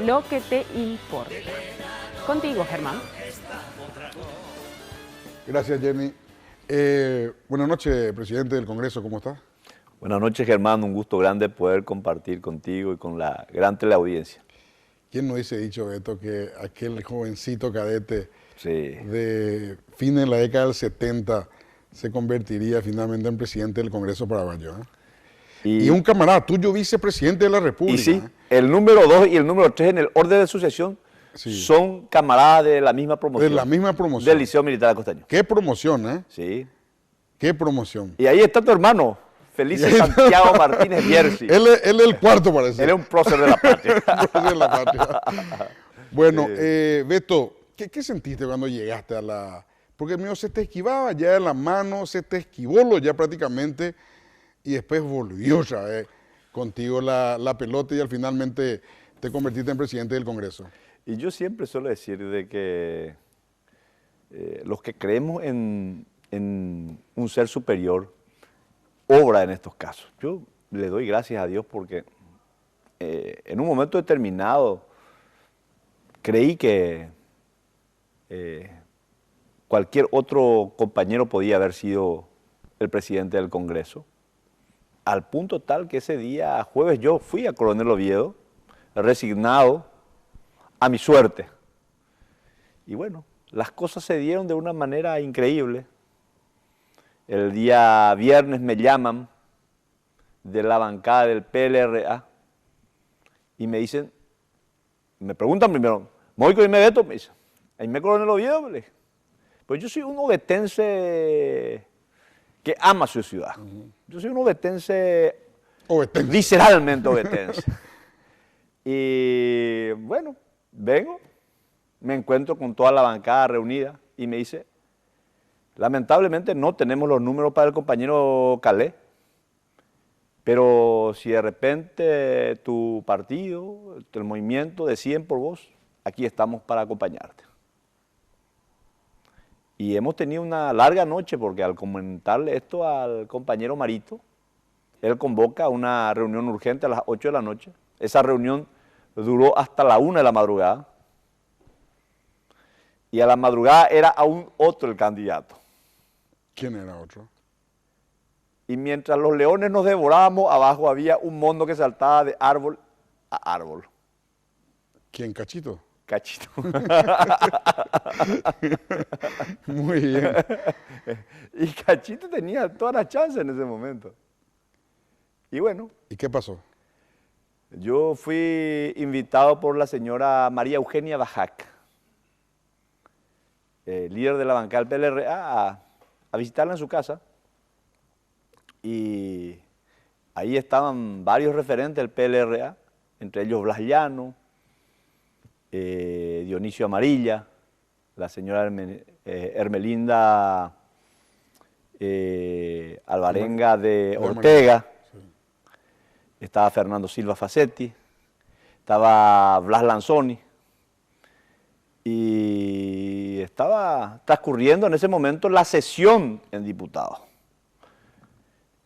lo que te importa. Contigo, Germán. Gracias, Jenny. Buenas noches, presidente del Congreso, ¿cómo está? Buenas noches, Germán, un gusto grande poder compartir contigo y con la gran teleaudiencia. ¿Quién no hubiese dicho, Beto, que aquel jovencito cadete sí, de fin de la década del 70 se convertiría finalmente en presidente del Congreso paraguayo? Y un camarada tuyo, vicepresidente de la República. Y sí, el número 2 y el número 3 en el orden de sucesión son camaradas de la misma promoción. De la misma promoción. Del Liceo Militar Costeño. Qué promoción, ¿eh? Sí. Qué promoción. Y ahí está tu hermano, Felice Santiago Martínez Bierzi. Él es el cuarto, parece. Él es un prócer de la patria. Prócer de la patria. Bueno, Beto, ¿qué sentiste cuando llegaste a la...? Porque mío se te esquivaba ya de la mano, se te esquivó ya prácticamente, y después volvió otra vez contigo la pelota y al finalmente te convertiste en presidente del Congreso. Y yo siempre suelo decir de que los que creemos en un ser superior obra en estos casos. Yo le doy gracias a Dios porque en un momento determinado creí que cualquier otro compañero podía haber sido el presidente del Congreso, al punto tal que ese día, jueves, yo fui a Coronel Oviedo, resignado a mi suerte. Y bueno, las cosas se dieron de una manera increíble. El día viernes me llaman de la bancada del PLRA y me dicen, me preguntan primero, ¿Moico y me Beto? Me dicen, ¿ahí me Coronel Oviedo? Me dije, pues yo soy un ovetense que ama su ciudad. Yo soy un ovetense, visceralmente ovetense. Y bueno, vengo, me encuentro con toda la bancada reunida y me dice, lamentablemente no tenemos los números para el compañero Calé, pero si de repente tu partido, el movimiento deciden por vos, aquí estamos para acompañarte. Y hemos tenido una larga noche porque al comentarle esto al compañero Marito, él convoca una reunión urgente a las 8 de la noche. Esa reunión duró hasta la 1 de la madrugada. Y a la madrugada era aún otro el candidato. ¿Quién era otro? Y mientras los leones nos devorábamos, abajo había un mono que saltaba de árbol a árbol. ¿Quién, Cachito? Cachito. Muy bien. Y Cachito tenía toda la chance en ese momento. Y bueno. ¿Y qué pasó? Yo fui invitado por la señora María Eugenia Bajac, líder de la bancada del PLRA, a visitarla en su casa. Y ahí estaban varios referentes del PLRA, entre ellos Blas Llano, Dionisio Amarilla, la señora Hermelinda Alvarenga de Ortega, estaba Fernando Silva Facetti, estaba Blas Lanzoni, y estaba transcurriendo en ese momento la sesión en diputados.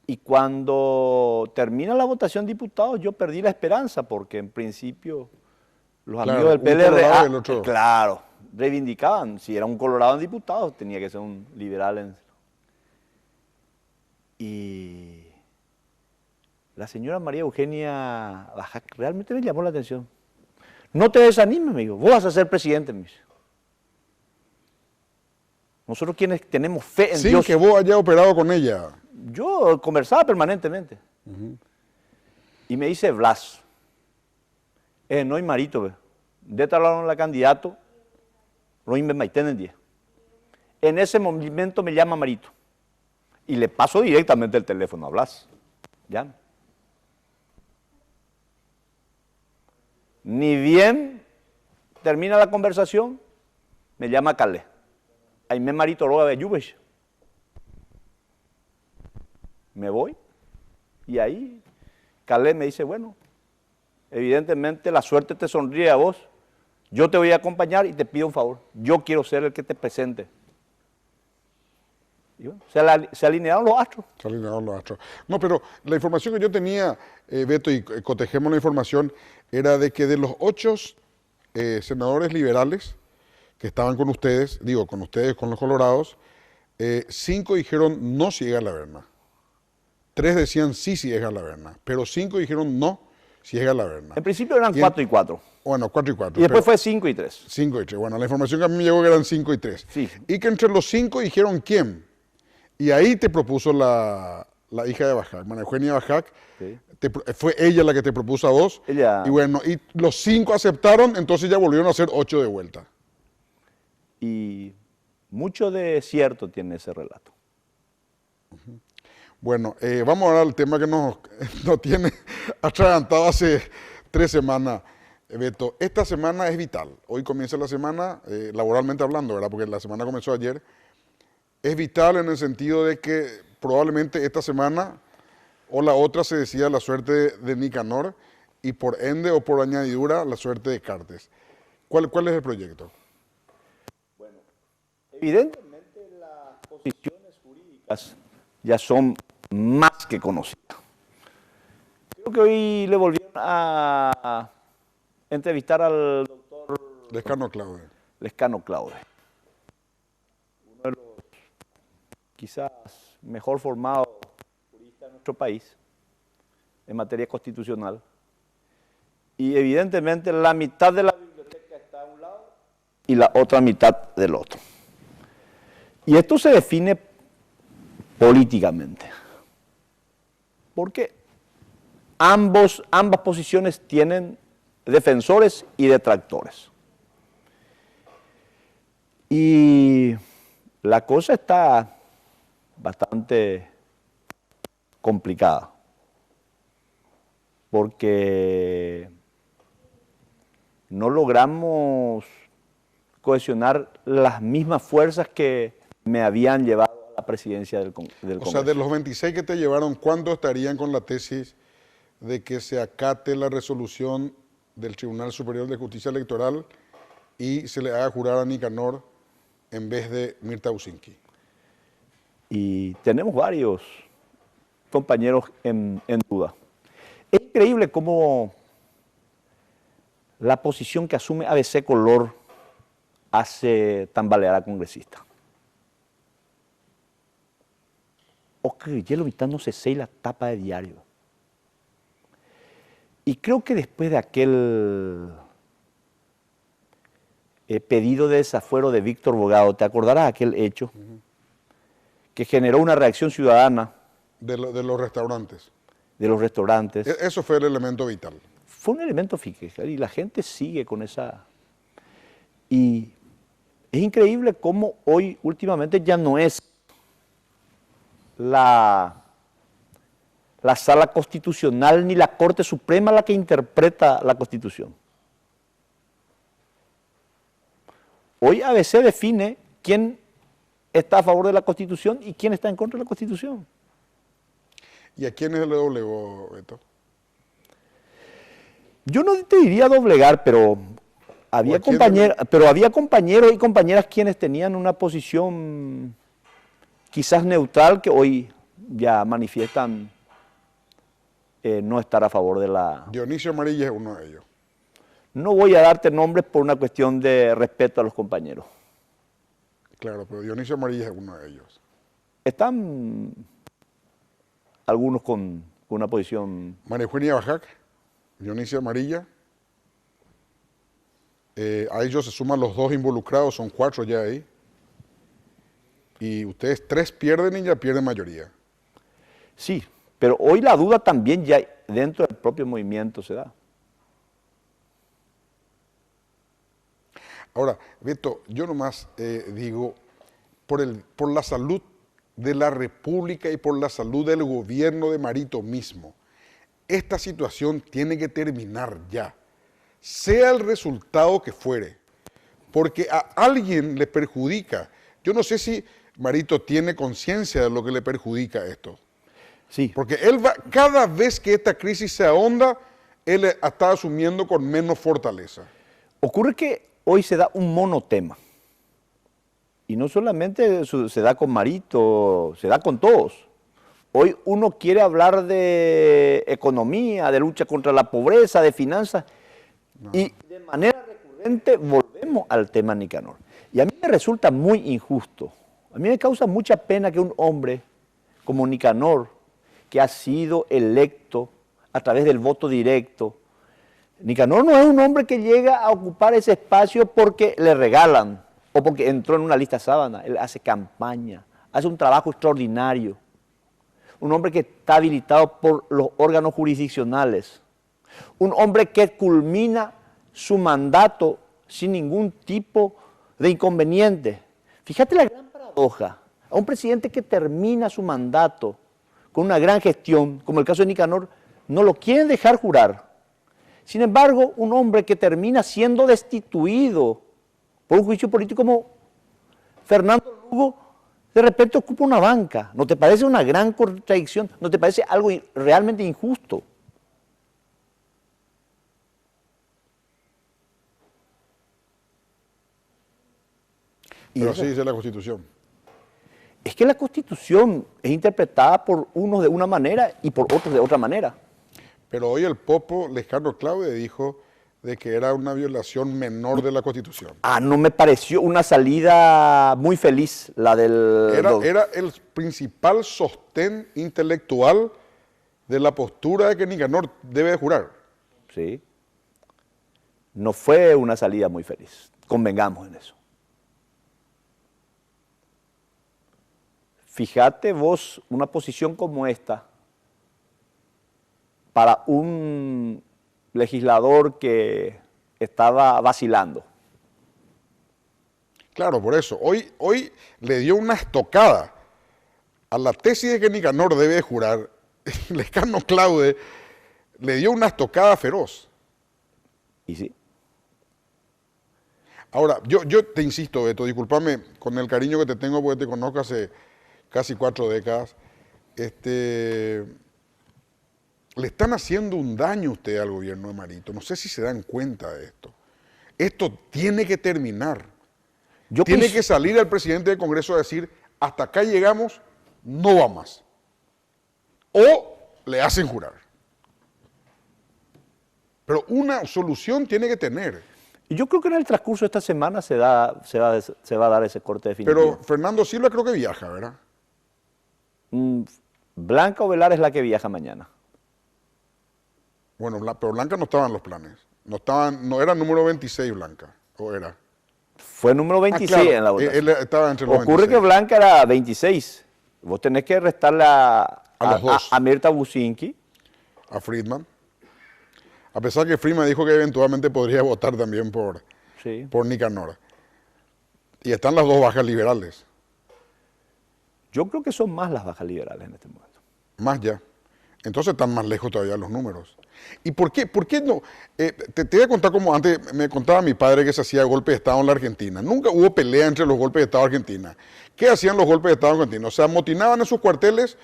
Y cuando termina la votación de diputados, yo perdí la esperanza, porque en principio los amigos del PLRA, claro, reivindicaban, si era un colorado en diputados, tenía que ser un liberal en... Y la señora María Eugenia Bajac realmente me llamó la atención. No te desanimes, me dijo, vos vas a ser presidente, me dice. Nosotros quienes tenemos fe en Dios. Sin que vos hayas operado con ella. Yo conversaba permanentemente. Y me dice, Blas, no hay marito, de tal lado la candidato, no hay maitén 10. En ese momento me llama Marito y le paso directamente el teléfono a Blas. Ya. Ni bien termina la conversación, me llama Calé. Ahí me Marito roba de Lluvia. Me voy y ahí Calé me dice, bueno, evidentemente la suerte te sonríe a vos, yo te voy a acompañar y te pido un favor, yo quiero ser el que te presente. Y bueno, se alinearon los astros. Se alinearon los astros. No, pero la información que yo tenía, Beto, y cotejemos la información, era de que de los 8 senadores liberales que estaban con ustedes, con los colorados, 5 dijeron no si llega a la Verna. 3 decían sí si llega a la Verna, pero 5 dijeron no si llega a la Verna. En principio eran 4 y 4. Bueno, 4 y 4. Y después fue 5 y 3. 5 y 3. Bueno, la información que a mí me llegó que eran 5 y 3. Sí. Y que entre los 5 dijeron quién. Y ahí te propuso la hija de Bajac, María Eugenia Bajac. Sí. Fue ella la que te propuso a vos. Ella. Y bueno, y los 5 aceptaron, entonces ya volvieron a hacer 8 de vuelta. Y mucho de cierto tiene ese relato. Bueno, vamos ahora al tema que nos tiene atragantado hace 3 semanas, Beto. Esta semana es vital. Hoy comienza la semana, laboralmente hablando, ¿verdad? Porque la semana comenzó ayer. Es vital en el sentido de que probablemente esta semana o la otra se decida la suerte de Nicanor y por ende o por añadidura la suerte de Cartes. ¿Cuál es el proyecto? Bueno, evidentemente las posiciones jurídicas ya son más que conocidas. Creo que hoy le volvieron a entrevistar al doctor Lescano Claude. Lescano Claude. Uno de los quizás mejor formados juristas de nuestro país en materia constitucional. Y evidentemente la mitad de la biblioteca está a un lado y la otra mitad del otro. Y esto se define políticamente. Porque ambas posiciones tienen defensores y detractores. Y la cosa está bastante complicada. Porque no logramos cohesionar las mismas fuerzas que me habían llevado a la presidencia del Congreso. O sea, de los 26 que te llevaron, ¿cuántos estarían con la tesis de que se acate la resolución del Tribunal Superior de Justicia Electoral y se le haga jurar a Nicanor en vez de Mirta Usinki? Y tenemos varios compañeros en duda. Es increíble cómo la posición que asume ABC Color hace tambalear al congresista. Oscar Guillermo Vitán no se sé la tapa de diario. Y creo que después de aquel pedido de desafuero de Víctor Bogado, ¿te acordarás de aquel hecho? Que generó una reacción ciudadana. De los restaurantes. De los restaurantes. Eso fue el elemento vital. Fue un elemento físico y la gente sigue con esa... Y es increíble cómo hoy últimamente ya no es la Sala Constitucional ni la Corte Suprema la que interpreta la Constitución. Hoy ABC define quién está a favor de la Constitución y quién está en contra de la Constitución. ¿Y a quiénes le doblegó, Beto? Yo no te diría doblegar, pero había compañeros y compañeras quienes tenían una posición quizás neutral que hoy ya manifiestan no estar a favor de la... Dionisio Amarilla es uno de ellos. No voy a darte nombres por una cuestión de respeto a los compañeros. Claro, pero Dionisio Amarilla es uno de ellos. Están algunos con una posición... María Eugenia Bajac, Dionisio Amarilla. A ellos se suman los dos involucrados, son 4 ya ahí. Y ustedes 3 pierden y ya pierden mayoría. Sí, pero hoy la duda también ya dentro del propio movimiento se da. Ahora, Beto, yo nomás digo, por la salud de la República y por la salud del gobierno de Marito mismo, esta situación tiene que terminar ya, sea el resultado que fuere, porque a alguien le perjudica. Yo no sé si Marito tiene conciencia de lo que le perjudica esto. Sí. Porque él va, cada vez que esta crisis se ahonda, él está asumiendo con menos fortaleza. Ocurre que hoy se da un monotema. Y no solamente se da con Marito, se da con todos. Hoy uno quiere hablar de economía, de lucha contra la pobreza, de finanzas, y de manera recurrente volvemos al tema Nicanor. Y a mí me resulta muy injusto, a mí me causa mucha pena que un hombre como Nicanor, que ha sido electo a través del voto directo, Nicanor no es un hombre que llega a ocupar ese espacio porque le regalan o porque entró en una lista sábana. Él hace campaña, hace un trabajo extraordinario. Un hombre que está habilitado por los órganos jurisdiccionales. Un hombre que culmina su mandato sin ningún tipo de inconveniente. Fíjate la gran paradoja. A un presidente que termina su mandato con una gran gestión, como el caso de Nicanor, no lo quieren dejar jurar. Sin embargo, un hombre que termina siendo destituido por un juicio político como Fernando Lugo, de repente ocupa una banca. ¿No te parece una gran contradicción? ¿No te parece algo realmente injusto? Pero así dice la Constitución. Es que la Constitución es interpretada por unos de una manera y por otros de otra manera. Pero hoy el Popo Lescano Claude dijo de que era una violación menor de la Constitución. No me pareció una salida muy feliz la del... Era el principal sostén intelectual de la postura de que Nicanor debe de jurar. Sí. No fue una salida muy feliz, convengamos en eso. Fíjate vos, una posición como esta, para un legislador que estaba vacilando. Claro, por eso. Hoy le dio una estocada a la tesis de que Nicanor debe de jurar. Lescano Claude le dio una estocada feroz. Y sí. Ahora, yo te insisto, Beto, discúlpame con el cariño que te tengo porque te conozco hace casi 4 décadas. Le están haciendo un daño ustedes al gobierno de Marito. No sé si se dan cuenta de esto. Esto tiene que terminar. Tiene que salir el presidente del Congreso a decir, hasta acá llegamos, no va más. O le hacen jurar. Pero una solución tiene que tener. Y yo creo que en el transcurso de esta semana se va a dar ese corte definitivo. Pero Fernando Silva creo que viaja, ¿verdad? Blanca Ovelar es la que viaja mañana. Bueno, pero Blanca no estaba en los planes. No era número 26 Blanca, ¿o era? Fue número 26 claro, en la votación. Él estaba entre los Ocurre 26. que Blanca era 26. Vos tenés que restarle a los dos. A Mirta Bucinki. A Friedman. A pesar que Friedman dijo que eventualmente podría votar también por Nicanor. Y están las dos bajas liberales. Yo creo que son más las bajas liberales en este momento. Más ya. Entonces están más lejos todavía los números. ¿Y por qué no? Te voy a contar como antes me contaba mi padre que se hacía golpe de Estado en la Argentina. Nunca hubo pelea entre los golpes de Estado de Argentina. ¿Qué hacían los golpes de Estado argentinos? O sea, amotinaban en sus cuarteles,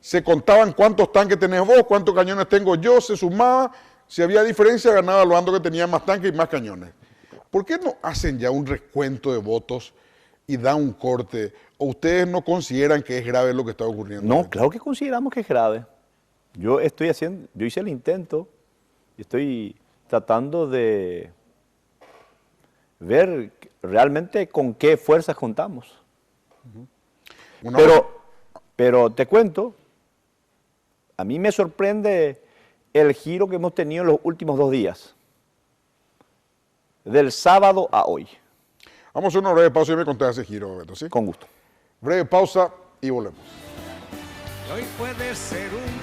se contaban cuántos tanques tenés vos, cuántos cañones tengo yo, se sumaba, si había diferencia ganaba el bando que tenía más tanques y más cañones. ¿Por qué no hacen ya un recuento de votos y dan un corte? ¿O ustedes no consideran que es grave lo que está ocurriendo? No, claro que consideramos que es grave. Yo hice el intento y estoy tratando de ver realmente con qué fuerzas contamos. Pero te cuento, a mí me sorprende el giro que hemos tenido en los últimos 2 días, del sábado a hoy. Vamos a hacer una breve pausa y me contás ese giro, Beto, ¿sí? Con gusto. Breve pausa y volvemos.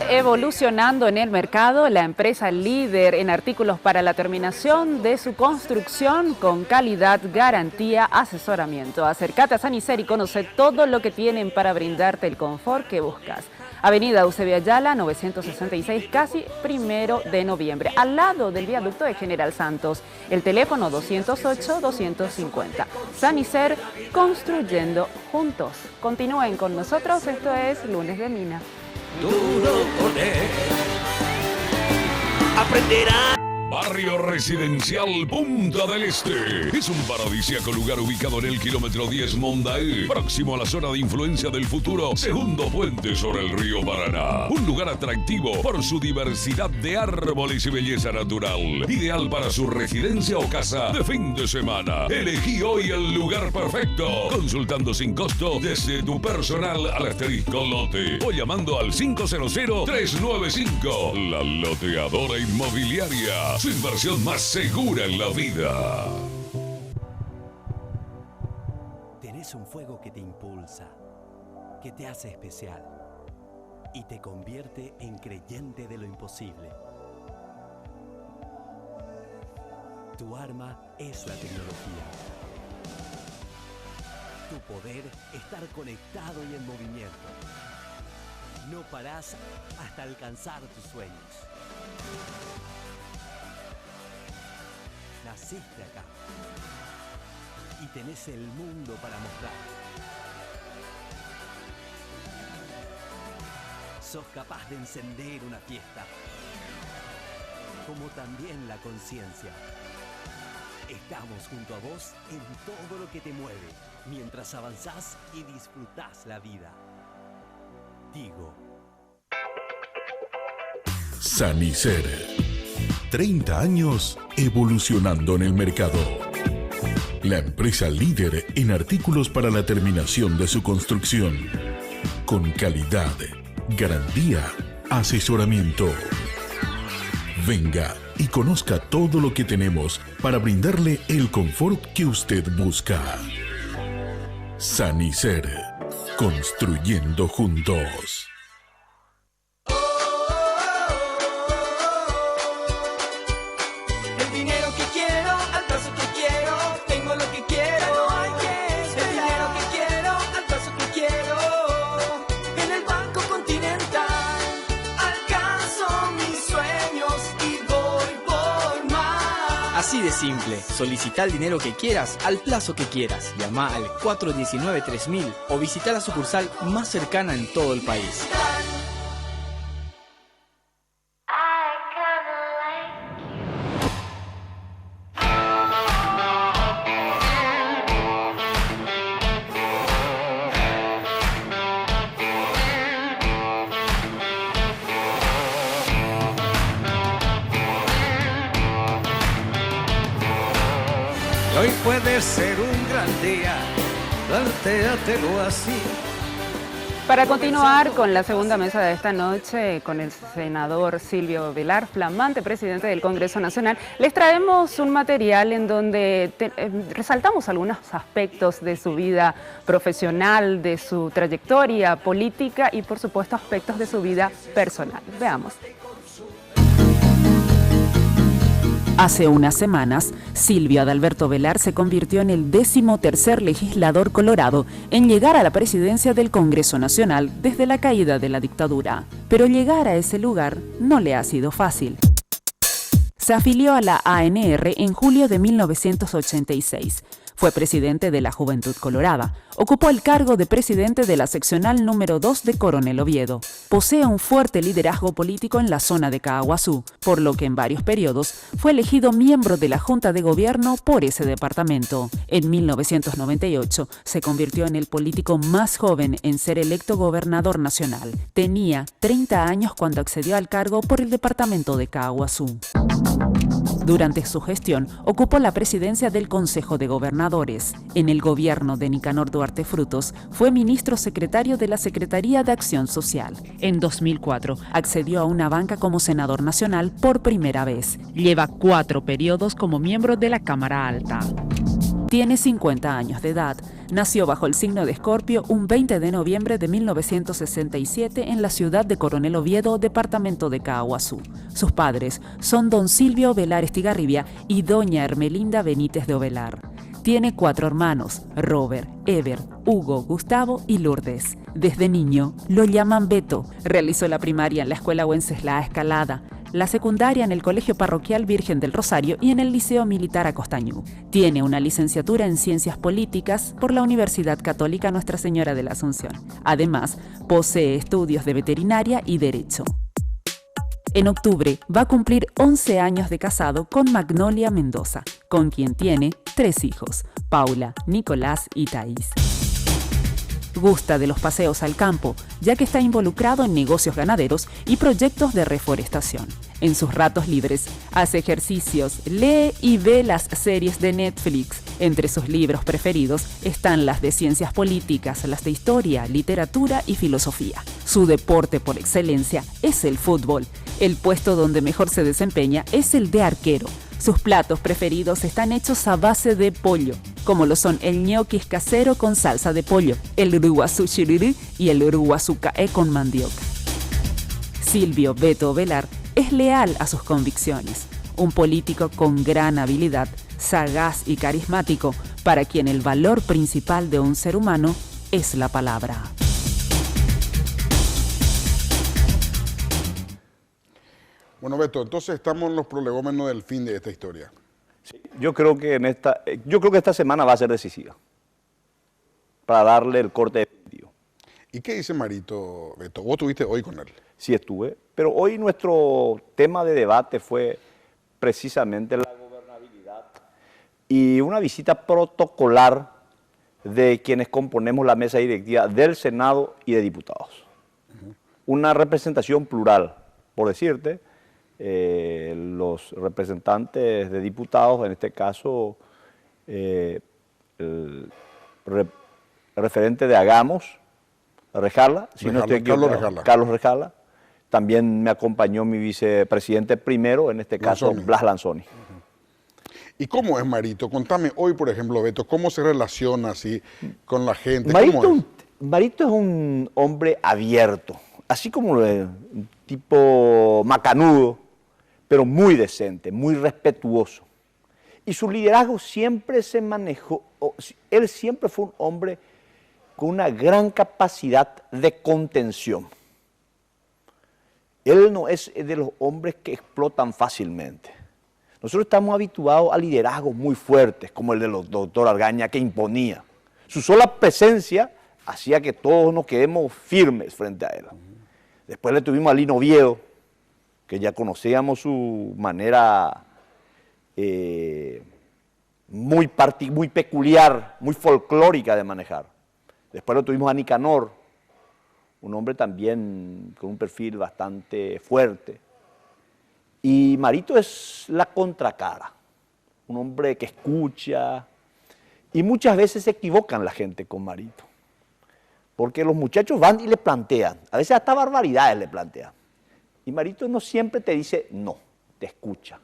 Evolucionando en el mercado, la empresa líder en artículos para la terminación de su construcción con calidad, garantía, asesoramiento. Acércate a Sanicer y conoce todo lo que tienen para brindarte el confort que buscas. Avenida Eusebio Ayala, 966, casi 1 de noviembre, al lado del viaducto de General Santos. El teléfono 208-250. Sanicer, construyendo juntos. Continúen con nosotros, esto es Lunes de Mina. Duro poder aprenderá. Barrio Residencial Punta del Este. Es un paradisíaco lugar ubicado en el kilómetro 10 Mondaé, próximo a la zona de influencia del futuro segundo puente sobre el río Paraná. Un lugar atractivo por su diversidad de árboles y belleza natural. Ideal para su residencia o casa de fin de semana. Elegí hoy el lugar perfecto. Consultando sin costo desde tu personal al asterisco lote o llamando al 500-395. La Loteadora Inmobiliaria. Su inversión más segura en la vida. Tenés un fuego que te impulsa, que te hace especial y te convierte en creyente de lo imposible. Tu arma es la tecnología. Tu poder, estar conectado y en movimiento. No parás hasta alcanzar tus sueños. Naciste acá y tenés el mundo para mostrar. Sos capaz de encender una fiesta, como también la conciencia. Estamos junto a vos en todo lo que te mueve, mientras avanzás y disfrutás la vida. Digo. Sanicer. 30 años evolucionando en el mercado. La empresa líder en artículos para la terminación de su construcción. Con calidad, garantía, asesoramiento. Venga y conozca todo lo que tenemos para brindarle el confort que usted busca. Sanicer. Construyendo juntos. El dinero que quiero, al paso que quiero, tengo lo que quiero, no hay que esperar. El dinero que quiero, al paso que quiero, en el Banco Continental, alcanzo mis sueños y voy por más. Así de simple, solicita el dinero que quieras al plazo que quieras. Llama al 419-3000 o visita la sucursal más cercana en todo el país. Hoy puede ser un gran día, plantéatelo así. Para continuar con la segunda mesa de esta noche, con el senador Silvio Velar, flamante presidente del Congreso Nacional, les traemos un material en donde resaltamos algunos aspectos de su vida profesional, de su trayectoria política y, por supuesto, aspectos de su vida personal. Veamos. Hace unas semanas, Silvio Adalberto Velar se convirtió en el 13º legislador colorado en llegar a la presidencia del Congreso Nacional desde la caída de la dictadura. Pero llegar a ese lugar no le ha sido fácil. Se afilió a la ANR en julio de 1986. Fue presidente de la Juventud Colorada. Ocupó el cargo de presidente de la seccional número 2 de Coronel Oviedo. Posee un fuerte liderazgo político en la zona de Caaguazú, por lo que en varios periodos fue elegido miembro de la Junta de Gobierno por ese departamento. En 1998 se convirtió en el político más joven en ser electo gobernador nacional. Tenía 30 años cuando accedió al cargo por el departamento de Caaguazú. Durante su gestión, ocupó la presidencia del Consejo de Gobernadores. En el gobierno de Nicanor Duarte Frutos, fue ministro secretario de la Secretaría de Acción Social. En 2004, accedió a una banca como senador nacional por primera vez. Lleva 4 periodos como miembro de la Cámara Alta. Tiene 50 años de edad. Nació bajo el signo de Escorpio un 20 de noviembre de 1967 en la ciudad de Coronel Oviedo, departamento de Caaguazú. Sus padres son don Silvio Velar Estigarribia y doña Hermelinda Benítez de Ovelar. Tiene 4 hermanos, Robert, Ever, Hugo, Gustavo y Lourdes. Desde niño lo llaman Beto. Realizó la primaria en la Escuela Wenceslao Escalada, la secundaria en el Colegio Parroquial Virgen del Rosario y en el Liceo Militar Acostañú. Tiene una licenciatura en Ciencias Políticas por la Universidad Católica Nuestra Señora de la Asunción. Además, posee estudios de veterinaria y derecho. En octubre va a cumplir 11 años de casado con Magnolia Mendoza, con quien tiene 3 hijos, Paula, Nicolás y Thaís. Gusta de los paseos al campo, ya que está involucrado en negocios ganaderos y proyectos de reforestación. En sus ratos libres, hace ejercicios, lee y ve las series de Netflix. Entre sus libros preferidos están las de ciencias políticas, las de historia, literatura y filosofía. Su deporte por excelencia es el fútbol. El puesto donde mejor se desempeña es el de arquero. Sus platos preferidos están hechos a base de pollo, como lo son el ñoquis casero con salsa de pollo, el uruguazú chirirí y el uruguazú caé con mandioca. Silvio Beto Velar es leal a sus convicciones, un político con gran habilidad, sagaz y carismático, para quien el valor principal de un ser humano es la palabra. Bueno, Beto, entonces estamos en los prolegómenos del fin de esta historia. Sí, yo creo que esta semana va a ser decisiva para darle el corte definitivo. ¿Y qué dice Marito, Beto? ¿Vos estuviste hoy con él? Sí estuve, pero hoy nuestro tema de debate fue precisamente la gobernabilidad y una visita protocolar de quienes componemos la mesa directiva del Senado y de diputados. Una representación plural, por decirte, los representantes de diputados, en este caso el referente de Hagamos, Rejala, si no estoy equivocado, Carlos Rejala. También me acompañó mi vicepresidente primero, en este caso Blas Lanzoni. ¿Y cómo es Marito? Contame hoy, por ejemplo, Beto, ¿cómo se relaciona así con la gente? Marito es un hombre abierto, así como un tipo macanudo, pero muy decente, muy respetuoso. Y su liderazgo siempre se manejó, él siempre fue un hombre con una gran capacidad de contención. Él no es de los hombres que explotan fácilmente. Nosotros estamos habituados a liderazgos muy fuertes, como el del doctor Argaña, que imponía. Su sola presencia hacía que todos nos quedemos firmes frente a él. Después le tuvimos a Lino Oviedo, que ya conocíamos su manera muy peculiar, muy folclórica de manejar. Después lo tuvimos a Nicanor, un hombre también con un perfil bastante fuerte. Y Marito es la contracara, un hombre que escucha, y muchas veces se equivocan la gente con Marito, porque los muchachos van y le plantean, a veces hasta barbaridades le plantean, y Marito no siempre te dice no, te escucha,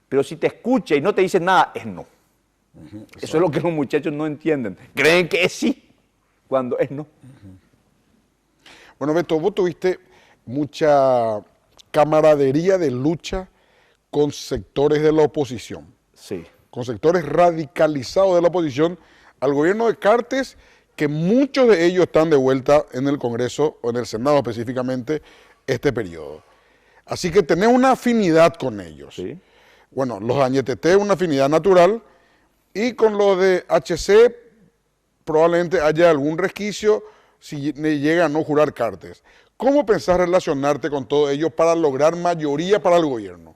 pero si te escucha y no te dice nada, es no. Eso es lo que los muchachos no entienden, creen que es sí, cuando es no. Bueno, Beto, vos tuviste mucha camaradería de lucha con sectores de la oposición. Sí. Con sectores radicalizados de la oposición al gobierno de Cartes, que muchos de ellos están de vuelta en el Congreso, o en el Senado específicamente, este periodo. Así que tenés una afinidad con ellos. Sí. Bueno, los de Añetete, una afinidad natural, y con los de HC probablemente haya algún resquicio si llega a no jurar Cartes. ¿Cómo pensás relacionarte con todos ellos para lograr mayoría para el gobierno?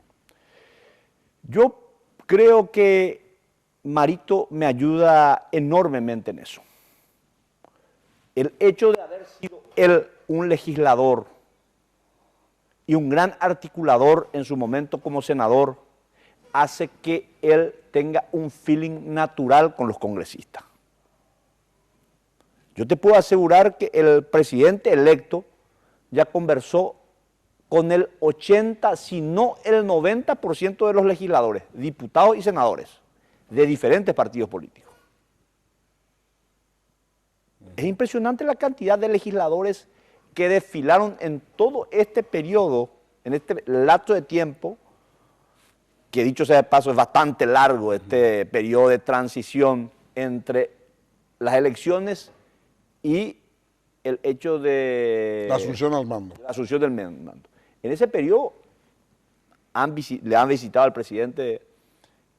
Yo creo que Marito me ayuda enormemente en eso. El hecho de haber sido él un legislador y un gran articulador en su momento como senador hace que él tenga un feeling natural con los congresistas. Yo te puedo asegurar que el presidente electo ya conversó con el 80, si no el 90% de los legisladores, diputados y senadores de diferentes partidos políticos. Es impresionante la cantidad de legisladores que desfilaron en todo este periodo, en este lapso de tiempo, que dicho sea de paso es bastante largo este periodo de transición entre las elecciones y el hecho de... La asunción al mando. La asunción del mando. En ese periodo le han visitado al presidente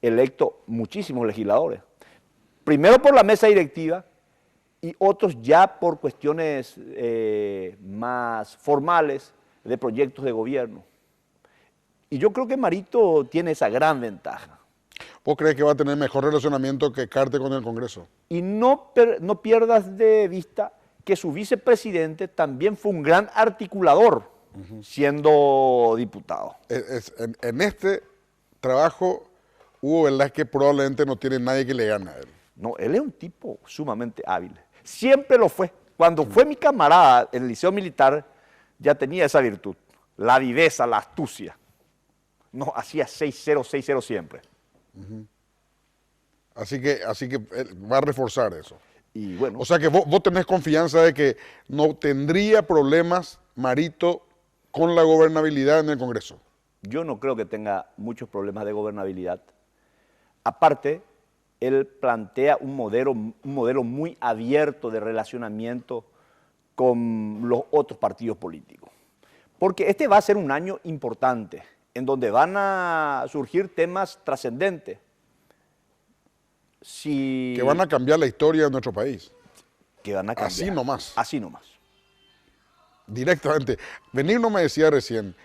electo muchísimos legisladores. Primero por la mesa directiva y otros ya por cuestiones más formales de proyectos de gobierno. Y yo creo que Marito tiene esa gran ventaja. ¿Vos crees que va a tener mejor relacionamiento que Cartes con el Congreso? Y no pierdas de vista que su vicepresidente también fue un gran articulador, siendo diputado. En este trabajo, Hugo Velázquez probablemente no tiene nadie que le gane a él. No, él es un tipo sumamente hábil. Siempre lo fue. Cuando fue mi camarada en el Liceo Militar, ya tenía esa virtud. La viveza, la astucia. No, hacía 6-0, 6-0 siempre. Así que va a reforzar eso. Y bueno, o sea que vos tenés confianza de que no tendría problemas Marito con la gobernabilidad en el Congreso. Yo no creo que tenga muchos problemas de gobernabilidad. Aparte, él plantea un modelo muy abierto de relacionamiento con los otros partidos políticos. Porque este va a ser un año importante, en donde van a surgir temas trascendentes. Que van a cambiar la historia de nuestro país. Que van a cambiar. Así nomás. Así nomás. Directamente. Benigno me decía recién,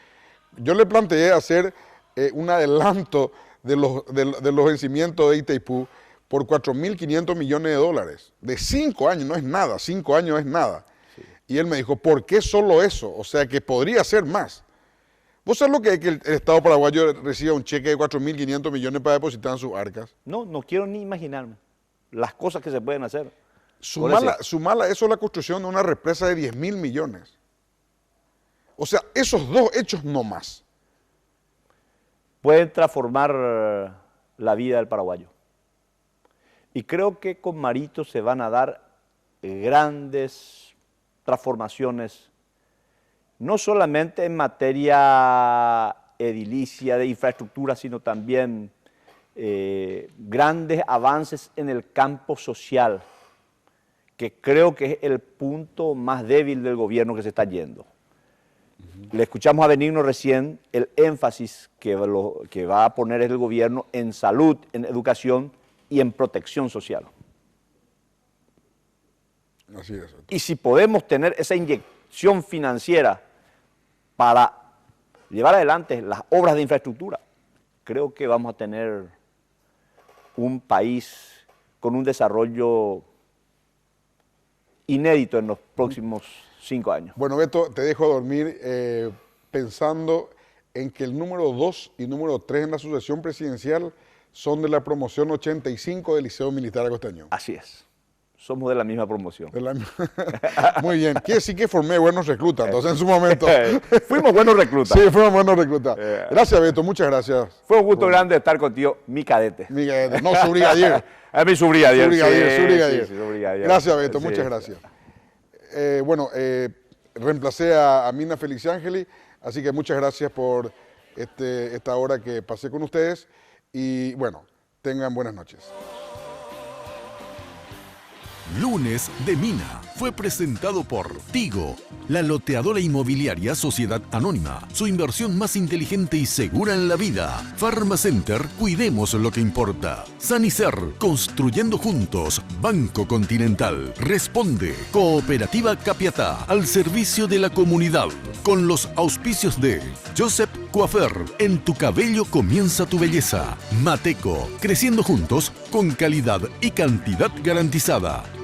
yo le planteé hacer un adelanto de los vencimientos de Itaipú por 4.500 millones de dólares. De 5 años, no es nada, 5 años es nada. Sí. Y él me dijo, ¿por qué solo eso? O sea que podría ser más. ¿Vos sabés lo que es que el Estado paraguayo reciba un cheque de 4.500 millones para depositar en sus arcas? No, no quiero ni imaginarme las cosas que se pueden hacer. Sumala eso a la construcción de una represa de 10.000 millones. O sea, esos dos hechos no más. Pueden transformar la vida del paraguayo. Y creo que con Marito se van a dar grandes transformaciones, no solamente en materia edilicia, de infraestructura, sino también grandes avances en el campo social, que creo que es el punto más débil del gobierno que se está yendo. Le escuchamos a Benigno recién el énfasis que va a poner el gobierno en salud, en educación y en protección social. Así es. Y si podemos tener esa inyección financiera para llevar adelante las obras de infraestructura, creo que vamos a tener un país con un desarrollo inédito en los próximos 5 años. Bueno, Beto, te dejo dormir pensando en que el número 2 y número 3 en la sucesión presidencial son de la promoción 85 del Liceo Militar Acostañón. Así es. Somos de la misma promoción. Muy bien. Quiere decir que formé buenos reclutas, entonces en su momento. Fuimos buenos reclutas. Sí, fuimos buenos reclutas. Gracias, Beto, muchas gracias. Fue un gusto grande estar contigo, mi cadete. Mi cadete, no, su brigadier. Es mi su brigadier. Su brigadier. Sí, su brigadier. Gracias, Beto, muchas gracias. Reemplacé a Mina Feliciangeli, así que muchas gracias por esta hora que pasé con ustedes y bueno, tengan buenas noches. Lunes de Mina fue presentado por Tigo, la loteadora inmobiliaria Sociedad Anónima, su inversión más inteligente y segura en la vida. Farmacenter, cuidemos lo que importa. Sanicer, construyendo juntos. Banco Continental, Responde. Cooperativa Capiatá, al servicio de la comunidad. Con los auspicios de Joseph Coafer, en tu cabello comienza tu belleza. Mateco, creciendo juntos con calidad y cantidad garantizada.